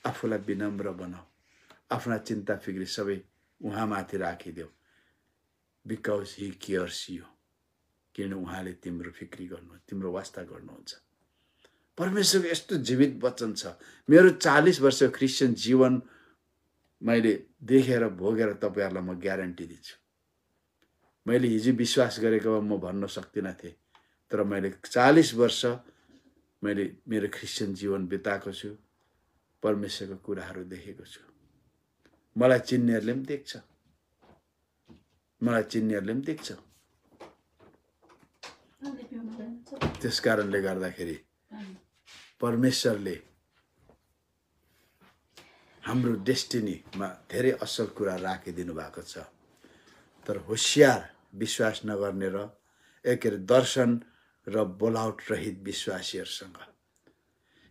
आफूलाई विनम्र बनाऊ, आफ्ना चिन्ता फिक्री सबै उहाँमाथि राखिदेऊ, बिकज ही केयर्स यु। किन उहाँले तिम्रो फिक्री गर्नुहुन्छ, तिम्रो वास्ता गर्नुहुन्छ। परमेश्वरको यस्तो जीवित वचन छ। मेरो 40 वर्ष क्रिस्चियन जीवन मैले देखेर भोगेर तपाईँहरूलाई म ग्यारेन्टी दिन्छु। मैले हिजो विश्वास गरेको म भन्न सक्दिनँ थिएँ, तर मैले 40 वर्ष मैले मेरो क्रिस्चियन जीवन बिताएको छु। परमेश्वरको कुराहरू देखेको छु। मलाई चिन्नेहरूले पनि देख्छ। त्यस कारणले गर्दाखेरि परमेश्वरले हाम्रो डेस्टिनीमा धेरै असल कुरा राखिदिनु भएको छ। तर होशियार विश्वास नगर्ने र के अरे दर्शन र बोलावट रहित विश्वासीहरूसँग।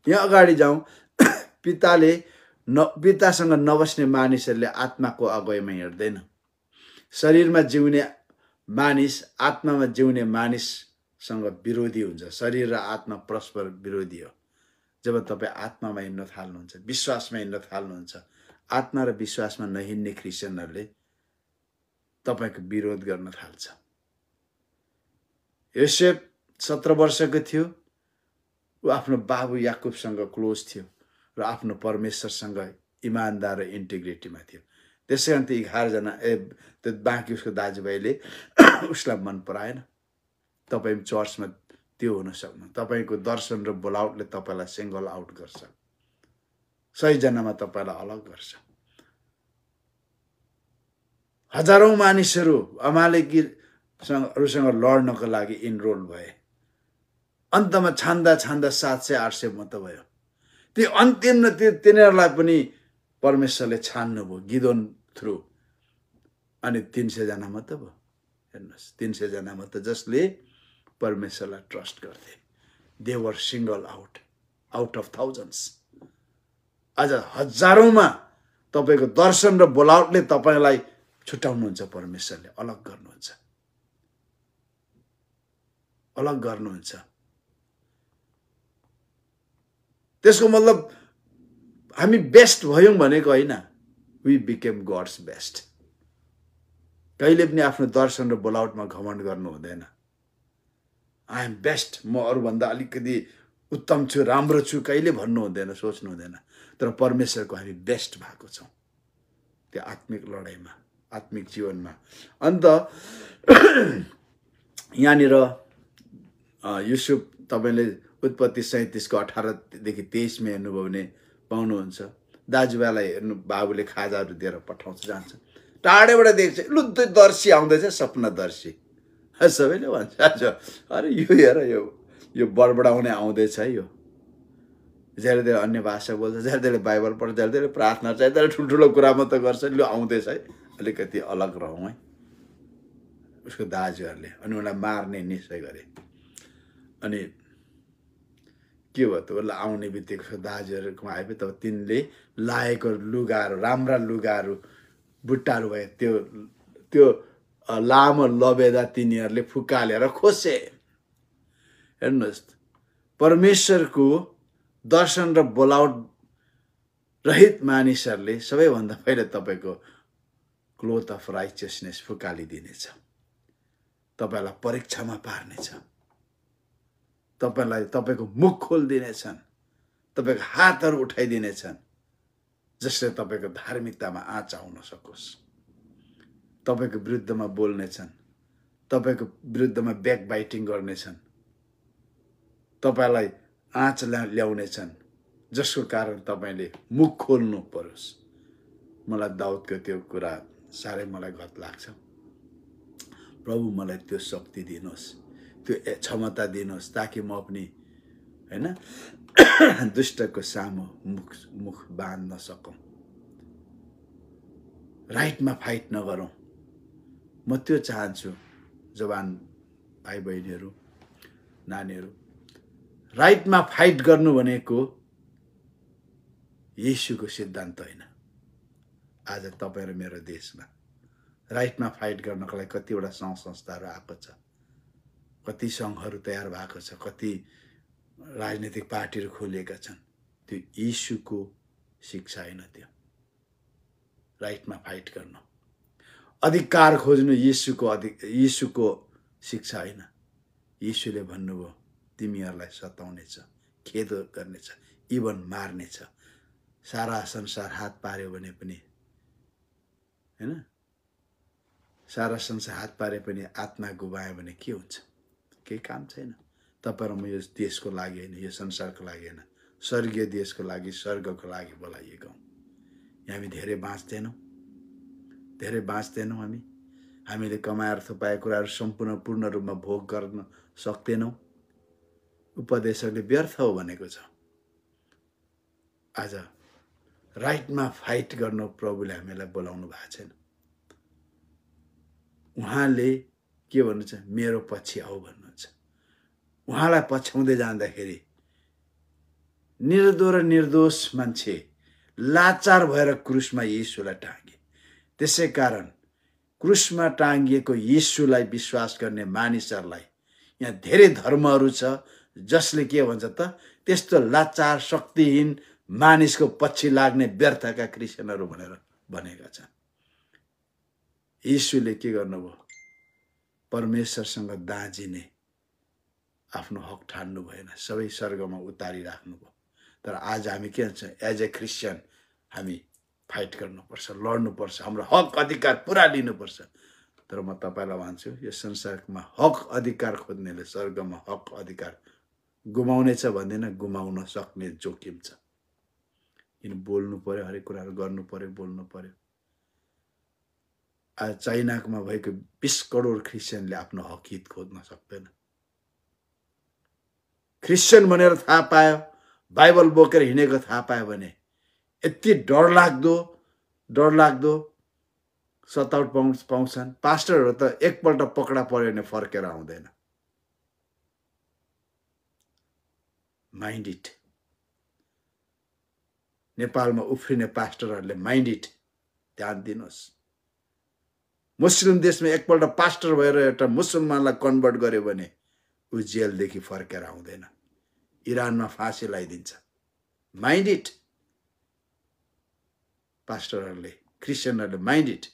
यहाँ अगाडि जाउँ। पितासँग नबस्ने मानिसहरूले आत्माको अगुवाईमा हिँड्दैन। शरीरमा जिउने मानिस आत्मामा जिउने मानिससँग विरोधी हुन्छ। शरीर र आत्मा परस्पर विरोधी हो। जब तपाईँ आत्मामा हिँड्न थाल्नुहुन्छ, विश्वासमा हिँड्न थाल्नुहुन्छ, आत्मा र विश्वासमा नहिँड्ने क्रिस्चियनहरूले तपाईको विरोध गर्न थाल्छ। योसेफ 17 वर्षको थियो। ऊ आफ्नो बाबु याकुबसँग क्लोज थियो र आफ्नो परमेश्वरसँग इमानदार र इन्टिग्रिटीमा थियो। त्यसै कारण त्यो 11 जना त्यो बाँकी उसको दाजुभाइले उसलाई मन पराएन। तपाईँ चर्चमा त्यो हुन सक्नु। तपाईँको दर्शन र बोलावटले तपाईँलाई सिङ्गल आउट गर्छ। 100 जनामा तपाईँलाई अलग गर्छ। हजारौं मानिसहरू अमालेकीसँग लड्नको लागि इनरोल भए। अन्तमा छान्दा 700-800 मात्र भयो। त्यो अन्तिम न तिनीहरूलाई पनि परमेश्वरले छान्नुभयो गिदोन थ्रु। अनि 300 जना मात्र भयो। हेर्नुहोस्, 300 जना मात्र जसले परमेश्वरलाई ट्रस्ट गर्थे। They were single out of thousands. आज हजारौंमा तपाईको दर्शन र बोलावटले तपाईलाई छुटाउनुहुन्छ। परमेश्वरले अलग गर्नुहुन्छ। अलग गर्नुहुन्छ। त्यसको मतलब हामी बेस्ट भयौं भनेको हैन। We became God's best. कहिले पनि आफ्नो दर्शन र बोलावटमा घमण्ड गर्नु हुँदैन। आई एम बेस्ट, म अरु भन्दा अलिकति उत्तम छु, राम्रो छु कहिले भन्नु हुँदैन, सोच्नु हुँदैन। तर परमेश्वरको हामी बेस्ट भएको छौं त्यो आत्मिक लडाईमा, आत्मिक जीवनमा। अन्त यहाँनिर युसुफ तपाईले उत्पत्ति 37 को 18 देखि 23 मा हेर्नुभयो भने पाउनुहुन्छ। दाजुभाइलाई हेर्नु, बाबुले खाजाहरू दिएर पठाउँछ, जान्छ, टाढेबाट देख्छ, लु दर्शी आउँदैछ, सपनादर्शी। सबैले भन्छ अरे यो हेर, यो बडबडाउने आउँदैछ है। यो ज्यादै अन्य भाषा बोल्छ, ज्यादै बाइबल पढ्छ, ज्यादै प्रार्थना छ, ज्यादै ठुल्ठुलो कुरा मात्र गर्छ, लु आउँदैछ है, अलिकति अलग रहौँ है उसको दाजुहरूले। अनि उनलाई मार्ने निश्चय गरे। अनि के भयो त, उसलाई आउने बित्तिकै दाजुहरूकोमा आएपछि तब तिनले लाएको लुगाहरू, राम्रा लुगाहरू, बुट्टाहरू भए, त्यो लामो लबेदा तिनीहरूले फुकालेर खोसे। हेर्नुहोस्, परमेश्वरको दर्शन र बोलावट रहित मानिसहरूले सबैभन्दा पहिले तपाईको क्लोथ अफ राइचियसनेस फुकालिदिनेछ। तपाईलाई परीक्षामा पार्नेछ। तपाईलाई तपाईको मुख खोलिदिनेछन्। तपाईको हातहरू उठाइदिनेछन्, जसले तपाईको धार्मिकतामा आँच आउन सकोस्। तपाईको विरुद्धमा बोल्नेछन्, तपाईको विरुद्धमा ब्याक बाइटिङ गर्नेछन्, तपाईलाई आँच ल्याउनेछन्, जसको कारण तपाईले मुख खोल्नु परोस्। मलाई दाउदको त्यो कुरा साह्रै मलाई गत लाग्छ। प्रभु मलाई त्यो शक्ति दिनुहोस्, त्यो क्षमता दिनुहोस्, ताकि म पनि हैन दुष्टको सामु मुख बाँध्न सकौं। राइटमा फाइट नगरौं। म त्यो चाहन्छु। जवान भाइ बहिनीहरू, नानीहरू, राइटमा फाइट गर्नु भनेको येशूको सिद्धान्त होइन। आज तपाईँ र मेरो देशमा राइटमा फाइट गर्नको लागि कतिवटा सङ्घ संस्थाहरू आएको छ, कति सङ्घहरू तयार भएको छ, कति राजनीतिक पार्टीहरू खोलिएका छन्। त्यो येशूको शिक्षा होइन। त्यो राइटमा फाइट गर्नु, अधिकार खोज्नु येशूको शिक्षा होइन। येशूले भन्नुभयो तिमीहरूलाई सताउनेछ, खेद गर्नेछ, इभन मार्नेछ। सारा संसार हात पार्यो भने पनि हैन, सारा संसार हात पारे पनि आत्मा गुमायो भने के हुन्छ? केही काम छैन। तपाईँ र म यो देशको लागि होइन, यो संसारको लागि होइन, स्वर्गीय देशको लागि, स्वर्गको लागि बोलाइएको। हामी धेरै बाँच्दैनौँ। हामीले कमाएर थुपाएका कुराहरू सम्पूर्ण पूर्ण रूपमा भोग गर्न सक्दैनौँ। उपदेशकले व्यर्थ हो भनेको छ। आज राइटमा फाइट गर्न प्रभुले हामीलाई बोलाउनु भएको छैन। उहाँले के भन्नुहुन्छ? मेरो पछि आऊ भन्नुहुन्छ। उहाँलाई पछ्याउँदै जाँदाखेरि निर्दो र निर्दोष मान्छे लाचार भएर क्रुसमा येशूलाई टाँगे। त्यसै कारण क्रुसमा टाँगिएको येशूलाई विश्वास गर्ने मानिसहरूलाई यहाँ धेरै धर्महरू छ जसले के भन्छ त त्यस्तो लाचार शक्तिहीन मानिसको पछि लाग्ने व्यर्थका क्रिस्चियनहरू भनेर भनेका छन्। येशूले के गर्नुभयो? परमेश्वरसँग दाँजिने आफ्नो हक ठान्नु भएन, सबै स्वर्गमा उतारिराख्नुभयो। तर आज हामी के भन्छ? एज ए क्रिस्चियन हामी फाइट गर्नुपर्छ, लड्नुपर्छ, हाम्रो हक अधिकार पुरा लिनुपर्छ। तर म तपाईलाई भन्छु, यो संसारमा हक अधिकार खोज्नेले स्वर्गमा हक अधिकार गुमाउने छ भन्दैन, गुमाउन सक्ने जोखिम छ। किन बोल्नु पर्यो, हरेक कुराहरू गर्नु पर्यो, बोल्नु पर्यो। आज चाइनामा भएको 20 करोड क्रिस्चियनले आफ्नो हक हित खोज्न सक्दैन। क्रिस्चियन भनेर थाहा पायो, बाइबल बोकेर हिँडेको थाहा पायो भने यति डरलाग्दो सताउट पाउँछन्। पास्टरहरू त एकपल्ट पकडा पर्यो भने फर्केर आउँदैन। Mind it. नेपालमा उफ्रिने पास्टरहरूले माइन्ड इट, ध्यान दिनुहोस्। मुस्लिम देशमा एकपल्ट पास्टर भएर एउटा मुसलमानलाई कन्भर्ट गर्यो भने ऊ जेलदेखि फर्केर आउँदैन, इरानमा फाँसी लगाइदिन्छ। Mind it. पास्टरहरूले, क्रिस्चियनहरूले माइन्ड इट।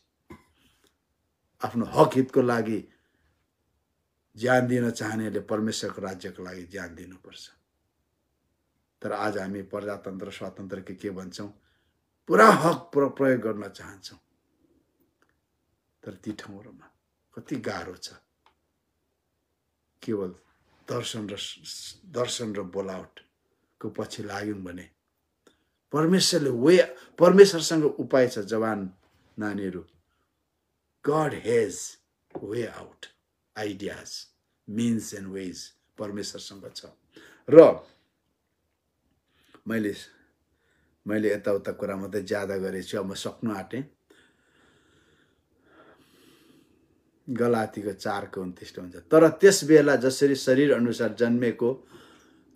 आफ्नो हक हितको लागि ज्यान दिन चाहनेले परमेश्वरको राज्यको लागि ज्यान दिनुपर्छ। तर आज हामी प्रजातन्त्र स्वतन्त्र के भन्छौँ? पुरा हक प्रयोग गर्न चाहन्छौँ। तर ती ठाउँहरूमा कति गाह्रो छ। केवल दर्शन र बोलावटको पछि लाग्यौँ भने परमेश्वरसँग उपाय छ। जवान नानीहरू, God has way out, ideas, means and ways परमेश्वरसँग छ। र मैले यताउता कुरा मात्रै ज्यादा गरेछु, अब म सक्नु आँटेँ। गलातीको 4:29 हुन्छ, तर त्यस बेला जसरी शरीर अनुसार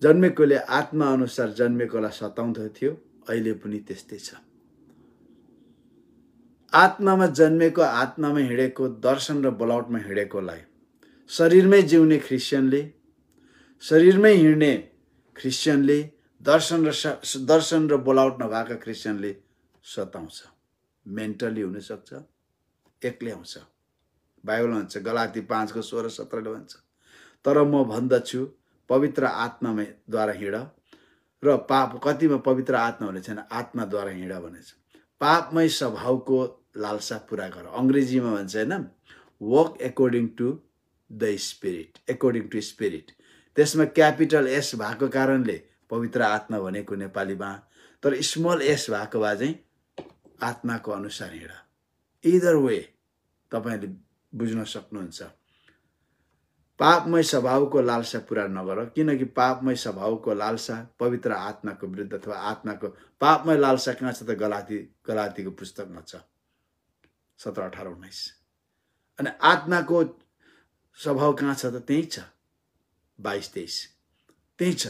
जन्मेकोले आत्मा अनुसार जन्मेकोलाई सताउँदथ्यो, अहिले पनि त्यस्तै छ। आत्मामा जन्मेको, आत्मामा हिँडेको, दर्शन र बोलावटमा हिँडेकोलाई शरीरमै जिउने क्रिस्चियनले, शरीरमै हिँड्ने क्रिस्चियनले, दर्शन र बोलावट नभएका क्रिस्चियनले सताउँछ। मेन्टली हुनसक्छ, एक्लै आउँछ। बाइबलमा भन्छ, गलाती 5:16-17 भन्छ, तर म भन्दछु पवित्र आत्माद्वारा हिँड र पाप। कतिमा पवित्र आत्मा भने छैन, आत्माद्वारा हिँड भनेछ। पापमय स्वभावको लालसा पुरा गर। अङ्ग्रेजीमा भन्छ हैन, walk according to the spirit, according to spirit. त्यसमा क्यापिटल एस भएको कारणले पवित्र आत्मा भनेको नेपालीमा, तर स्मल एस भएको भए चाहिँ आत्माको अनुसार हिँड। इदर वे तपाईले बुझ्न सक्नुहुन्छ। पापमय स्वभावको लालसा पुरा नगर, किनकि पापमय स्वभावको लालसा पवित्र आत्माको विरुद्ध अथवा आत्माको पापमय लालसा कहाँ छ त? गलातीको पुस्तकमा छ 17, 18, 19। अनि आत्माको स्वभाव कहाँ छ त? त्यही छ 22, 23। त्यही छ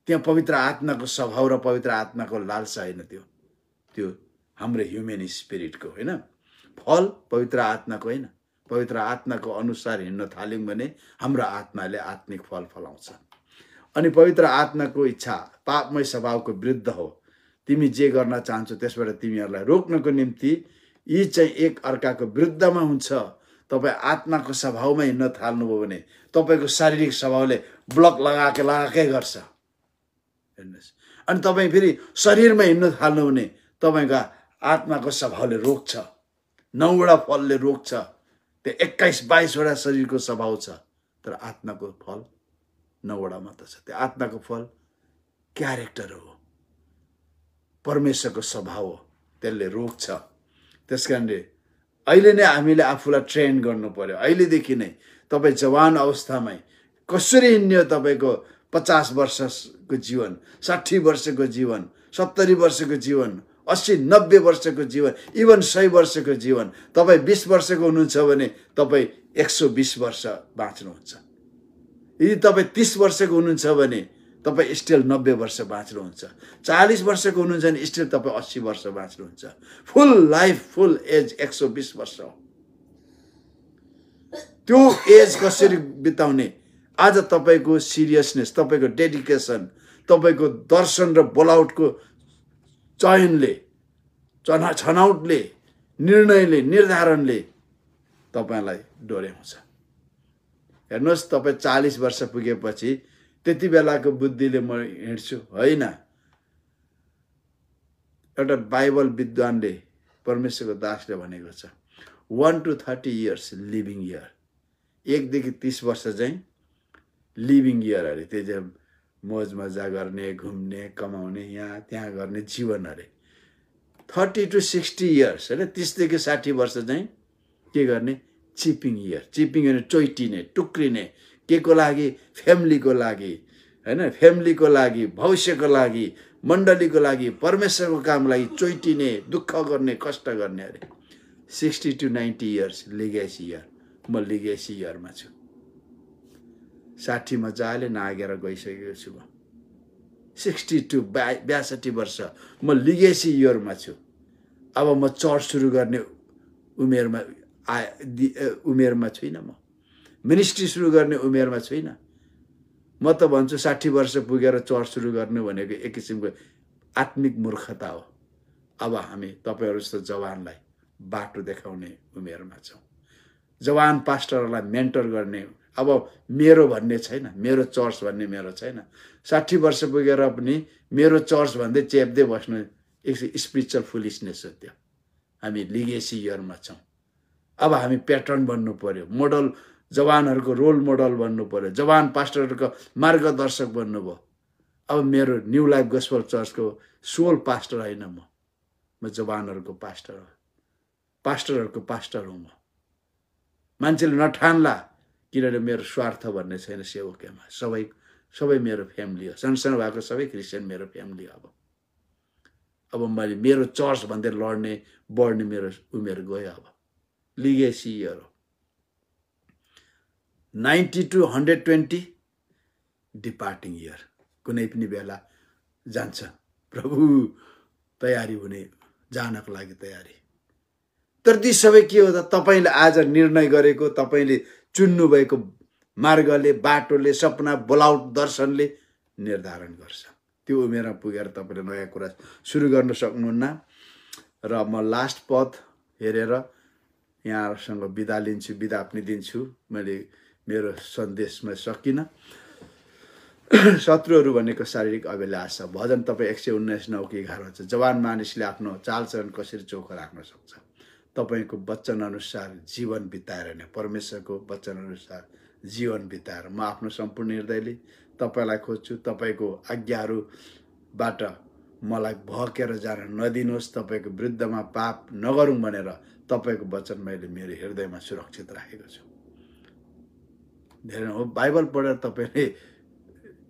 त्यहाँ। पवित्र आत्माको स्वभाव र पवित्र आत्माको लालसा होइन, त्यो हाम्रो ह्युमन स्पिरिटको होइन। फल पवित्र आत्माको होइन, पवित्र आत्माको अनुसार हिँड्न थाल्यौँ भने हाम्रो आत्माले आत्मिक फल फलाउँछ। अनि पवित्र आत्माको इच्छा पापमय स्वभावको विरुद्ध हो। तिमी जे गर्न चाहन्छौ त्यसबाट तिमीहरूलाई रोक्नको निम्ति यी चाहिँ एक अर्काको विरुद्धमा हुन्छ। तपाईँ आत्माको स्वभावमा हिँड्न थाल्नुभयो भने तपाईँको शारीरिक स्वभावले ब्लक लगाएकै गर्छ। हेर्नुहोस्, अनि तपाईँ फेरि शरीरमा हिँड्न थाल्नु भने तपाईँको आत्माको स्वभावले रोक्छ। 9वटा फलले रोक्छ। त्यो 21-22वटा शरीरको स्वभाव छ, तर आत्माको फल 9वटा मात्र छ। त्यो आत्माको फल क्यारेक्टर हो, परमेश्वरको स्वभाव हो, त्यसले रोक्छ। त्यसकारणले अहिले नै हामीले आफूलाई ट्रेन गर्नु पर्यो। अहिलेदेखि नै तपाईँ जवान अवस्थामै कसरी हिँड्ने, तपाईँको 50 वर्षको जीवन, 60 वर्षको जीवन, 70 वर्षको जीवन, 80-90 वर्षको जीवन, इभन 100 वर्षको जीवन। तपाईँ 20 वर्षको हुनुहुन्छ भने तपाईँ 120 वर्ष बाँच्नुहुन्छ। यदि तपाईँ 30 वर्षको हुनुहुन्छ भने तपाईँ स्टिल 90 वर्ष बाँच्नुहुन्छ। 40 वर्षको हुनुहुन्छ भने स्टिल तपाईँ 80 वर्ष बाँच्नुहुन्छ। फुल लाइफ, फुल एज 120 वर्ष हो। त्यो एज कसरी बिताउने? आज तपाईँको सिरियसनेस, तपाईँको डेडिकेसन, तपाईँको दर्शन र बोलाउटको चयनले, छनौटले, निर्णयले, निर्धारणले तपाईँलाई डोर्याउँछ। हेर्नुहोस्, तपाईँ 40 वर्ष पुगेपछि त्यति बेलाको बुद्धिले म हिँड्छु होइन। एउटा बाइबल विद्वानले, परमेश्वरको दासले भनेको छ 1 to 30 years लिभिङ इयर। 1 देखि 30 वर्ष चाहिँ लिभिङ इयर अरे। त्यो चाहिँ मोज मजा गर्ने, घुम्ने, कमाउने, यहाँ त्यहाँ गर्ने जीवन अरे। 30 to 60 years होइन, 30 देखि 60 वर्ष चाहिँ के गर्ने? चिपिङ इयर। चिपिङ भने चोइटिने, टुक्रिने, के को लागि? फ्यामिलीको लागि होइन, फ्यामिलीको लागि, भविष्यको लागि, मण्डलीको लागि, परमेश्वरको कामको लागि चोइटिने, दुःख गर्ने, कष्ट गर्ने अरे। 60 to 90 years लिगेसी इयर। म लिगेसी इयरमा छु। 60 मजाले नागेर गइसकेको छु म। 60 to 62 वर्ष म लिगेसी इयरमा छु। अब म चर्च सुरु गर्ने उमेरमा छुइनँ। म मिनिस्ट्री सुरु गर्ने उमेरमा छुइनँ। म त भन्छु 60 वर्ष पुगेर चर्च सुरु गर्नु भनेको एक किसिमको आत्मिक मूर्खता हो। अब हामी तपाईँहरू जस्तो जवानलाई बाटो देखाउने उमेरमा छौँ। जवान पास्टरलाई मेन्टर गर्ने, अब मेरो भन्ने छैन, मेरो चर्च भन्ने मेरो छैन। 60 वर्ष पुगेर पनि मेरो चर्च भन्दै चेप्दै बस्नु एक स्पिरिचुअल फुलिसनेस हो त्यो। हामी लिगेसी इयरमा छौँ। अब हामी प्याटर्न बन्नु पर्यो, मोडल, जवानहरूको रोल मोडल बन्नु पर्यो, जवान पास्टरहरूको मार्गदर्शक बन्नुभयो। अब मेरो न्यू लाइफ गोस्पल चर्चको सोल पास्टर होइन, म जवानहरूको पास्टर हो, पास्टरहरूको पास्टर हुँ म। मान्छेले नठान्ला, किनभने मेरो स्वार्थ भन्ने छैन सेवकमा। सबै मेरो फ्यामिली हो। सानो भएको सबै क्रिस्चियन मेरो फ्यामिली हो। अब मैले मेरो चर्च भन्दै लड्ने बढ्ने मेरो उमेर गयो। अब लिगेसी इयर हो। 90 to 120 डिपार्टिङ इयर। कुनै पनि बेला जान्छ। प्रभु तयारी हुने, जानको लागि तयारी। तर ती सबै के हो त? तपाईँले आज निर्णय गरेको, तपाईँले चुन्नुभएको मार्गले, बाटोले, सपना, बोलाउट, दर्शनले निर्धारण गर्छ। त्यो उमेरमा पुगेर तपाईँले नयाँ कुरा सुरु गर्न सक्नुहुन्न। र म लास्ट पद हेरेर यहाँहरूसँग बिदा लिन्छु, बिदा पनि दिन्छु। मैले मेरो सन्देशमा सकिनँ। शत्रुहरू भनेको शारीरिक अभिलाषा। भजन तपाईँ 119 9 कि 11 छ। जवान मानिसले आफ्नो चालचलन कसरी चोखो राख्न सक्छ? तपाईँको वचन अनुसार जीवन बिताएर नै, परमेश्वरको वचन अनुसार जीवन बिताएर। म आफ्नो सम्पूर्ण हृदयले तपाईँलाई खोज्छु। तपाईँको आज्ञाहरूबाट मलाई भकेर जान नदिनुहोस्। तपाईँको विरुद्धमा पाप नगरौँ भनेर तपाईँको वचन मैले मेरो हृदयमा सुरक्षित राखेको छु। धेरै हो बाइबल पढेर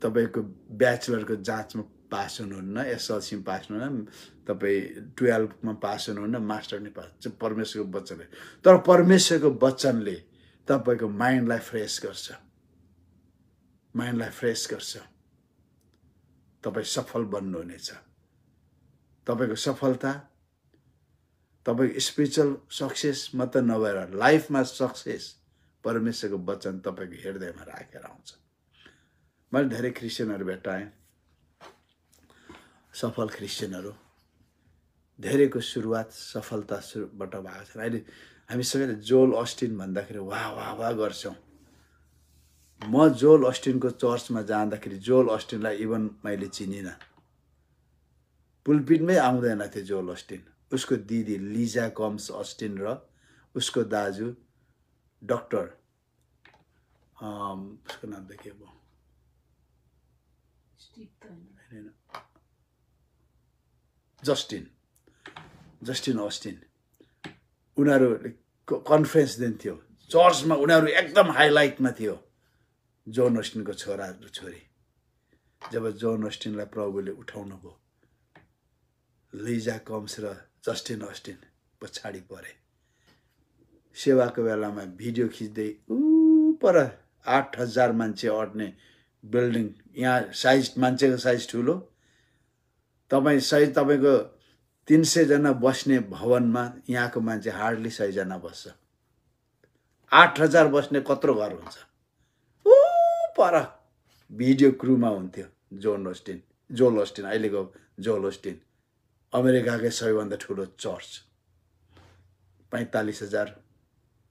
तपाईँको ब्याचलरको जाँचमा पास हुनुहुन्न, एसएलसीमा पास हुनुहुन्न, तपाईँ 12मा पास हुनुहुन्न, मास्टर नै पास। परमेश्वरको वचन हो। तर परमेश्वरको वचनले तपाईँको माइन्डलाई फ्रेस गर्छ, माइन्डलाई फ्रेस गर्छ। तपाईँ सफल बन्नुहुनेछ। तपाईँको सफलता, तपाईँको स्पिरिचुअल सक्सेस मात्र नभएर लाइफमा सक्सेस परमेश्वरको वचन तपाईँको हृदयमा राखेर आउँछ। मैले धेरै क्रिस्चियनहरू भेटाएँ, सफल क्रिस्चियनहरू। धेरैको सुरुवात सफलताबाट भएको छ। अहिले हामी सबैले जोल अस्टिन भन्दाखेरि वाह वाह वाह गर्छौँ। म जोल अस्टिनको चर्चमा जाँदाखेरि जोल अस्टिनलाई इभन मैले चिनिनँ। पुलपिटमै आउँदैन थियो जोल अस्टिन। उसको दिदी लिजा कम्स अस्टिन र उसको दाजु डक्टर, उसको नाम त के भयो, जस्टिन अस्टिन। उनीहरू कन्फरेन्स दिन्थ्यो चर्चमा। उनीहरू एकदम हाइलाइटमा थियो। जोन अस्टिनको छोरा र छोरी। जब जोन अस्टिनलाई प्रभुले उठाउनु भयो, लिजा कम्स र जस्टिन अस्टिन पछाडि परे। सेवाको बेलामा भिडियो खिच्दै पर 8,000 मान्छे अट्ने बिल्डिङ, यहाँ साइज मान्छेको साइज ठुलो, तपाईँको 300 जना बस्ने भवनमा यहाँको मान्छे हार्डली 6 जना बस्छ। 8,000 बस्ने कत्रो घर हुन्छ? पर भिडियो क्रुमा हुन्थ्यो जोल ओस्टिन, अहिलेको जोल ओस्टिन, अमेरिकाकै सबैभन्दा ठुलो चर्च, 45,000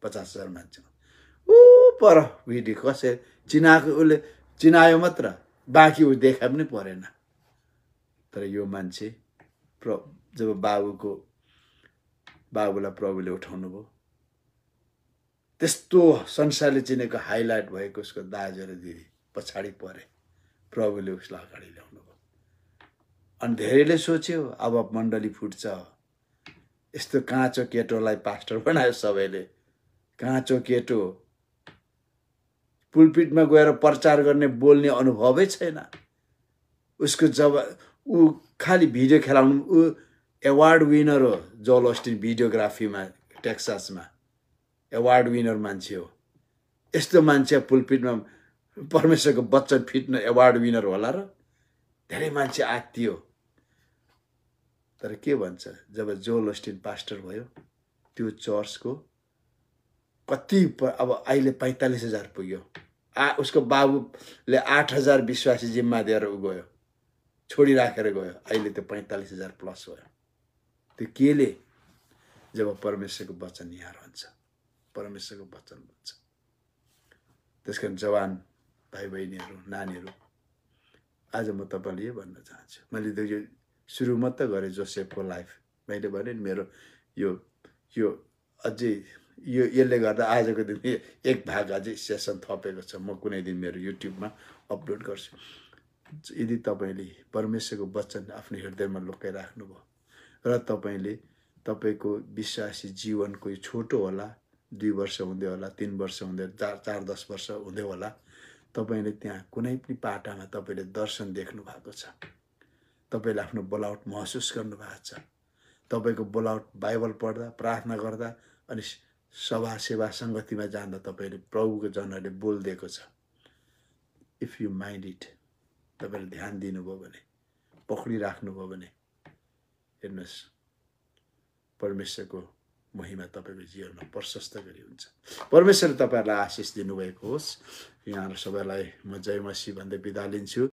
50,000 मान्छे पर भिडियो कसरी चिनाएको, उसले चिनायो मात्र, बाँकी ऊ देखा पनि परेन। तर यो मान्छे जब बाबुलाई प्रभुले उठाउनु भयो, त्यस्तो संसारले चिनेको हाइलाइट भएको उसको दाजु र दिदी पछाडि परे, प्रभुले उसलाई अगाडि ल्याउनु भयो। अनि धेरैले सोच्यो अब मण्डली फुट्छ, यस्तो काँचो केटोलाई पास्टर बनायो सबैले। काँचो केटो पुलपिटमा गएर प्रचार गर्ने, बोल्ने अनुभवै छैन उसको। जब ऊ खालि भिडियो खेलाउनु, ऊ एवार्ड विनर हो जोल ओस्टिन, भिडियोग्राफीमा टेक्सासमा एवार्ड विनर मान्छे हो। यस्तो मान्छे पुलपिटमा परमेश्वरको वचन फिट्न एवार्ड विनर होला र? धेरै मान्छे आत्तियो। तर के भन्छ, जब जोल ओस्टिन पास्टर भयो, त्यो चर्चको कति अब अहिले 45,000 पुग्यो। उसको बाबुले 8,000 विश्वासी जिम्मा दिएर ऊ गयो, छोडिराखेर गयो। अहिले त्यो 45,000 प्लस भयो। त्यो केले? जब परमेश्वरको वचन यहाँ रहन्छ, परमेश्वरको वचन भन्छ। त्यसकारण जवान भाइ बहिनीहरू, नानीहरू, आज म तपाईँले यो भन्न चाहन्छु। मैले त यो सुरु मात्रै गरेँ जोसेफको लाइफ। मैले भने मेरो यो अझै यसले गर्दा आजको दिन एक भाग अझै सेसन थपेको छ। म कुनै दिन मेरो युट्युबमा अपलोड गर्छु। यदि तपाईँले परमेश्वरको वचन आफ्नो हृदयमा लुकाइराख्नुभयो र तपाईँले तपाईँको विश्वासी जीवन कोही छोटो होला, 2 वर्ष हुँदै होला, 3 वर्ष हुँदै, 4-10 वर्ष हुँदै होला, तपाईँले त्यहाँ कुनै पनि पाटामा तपाईँले दर्शन देख्नु भएको छ, तपाईँले आफ्नो बोलावट महसुस गर्नुभएको छ। तपाईँको बोलावट बाइबल पढ्दा, प्रार्थना गर्दा अनि सभा सेवा सङ्गतिमा जाँदा तपाईँले प्रभुको जनहरूले बोलिदिएको छ। इफ यु माइन्ड इट, तपाईँले ध्यान दिनुभयो भने, पक्रिराख्नुभयो भने, हेर्नुहोस् परमेश्वरको महिमा तपाईँको जीवनमा प्रशस्त गरी हुन्छ। परमेश्वरले तपाईँहरूलाई आशिष दिनुभएको होस्। यहाँहरू सबैलाई म जय मसीह भन्दै बिदा लिन्छु।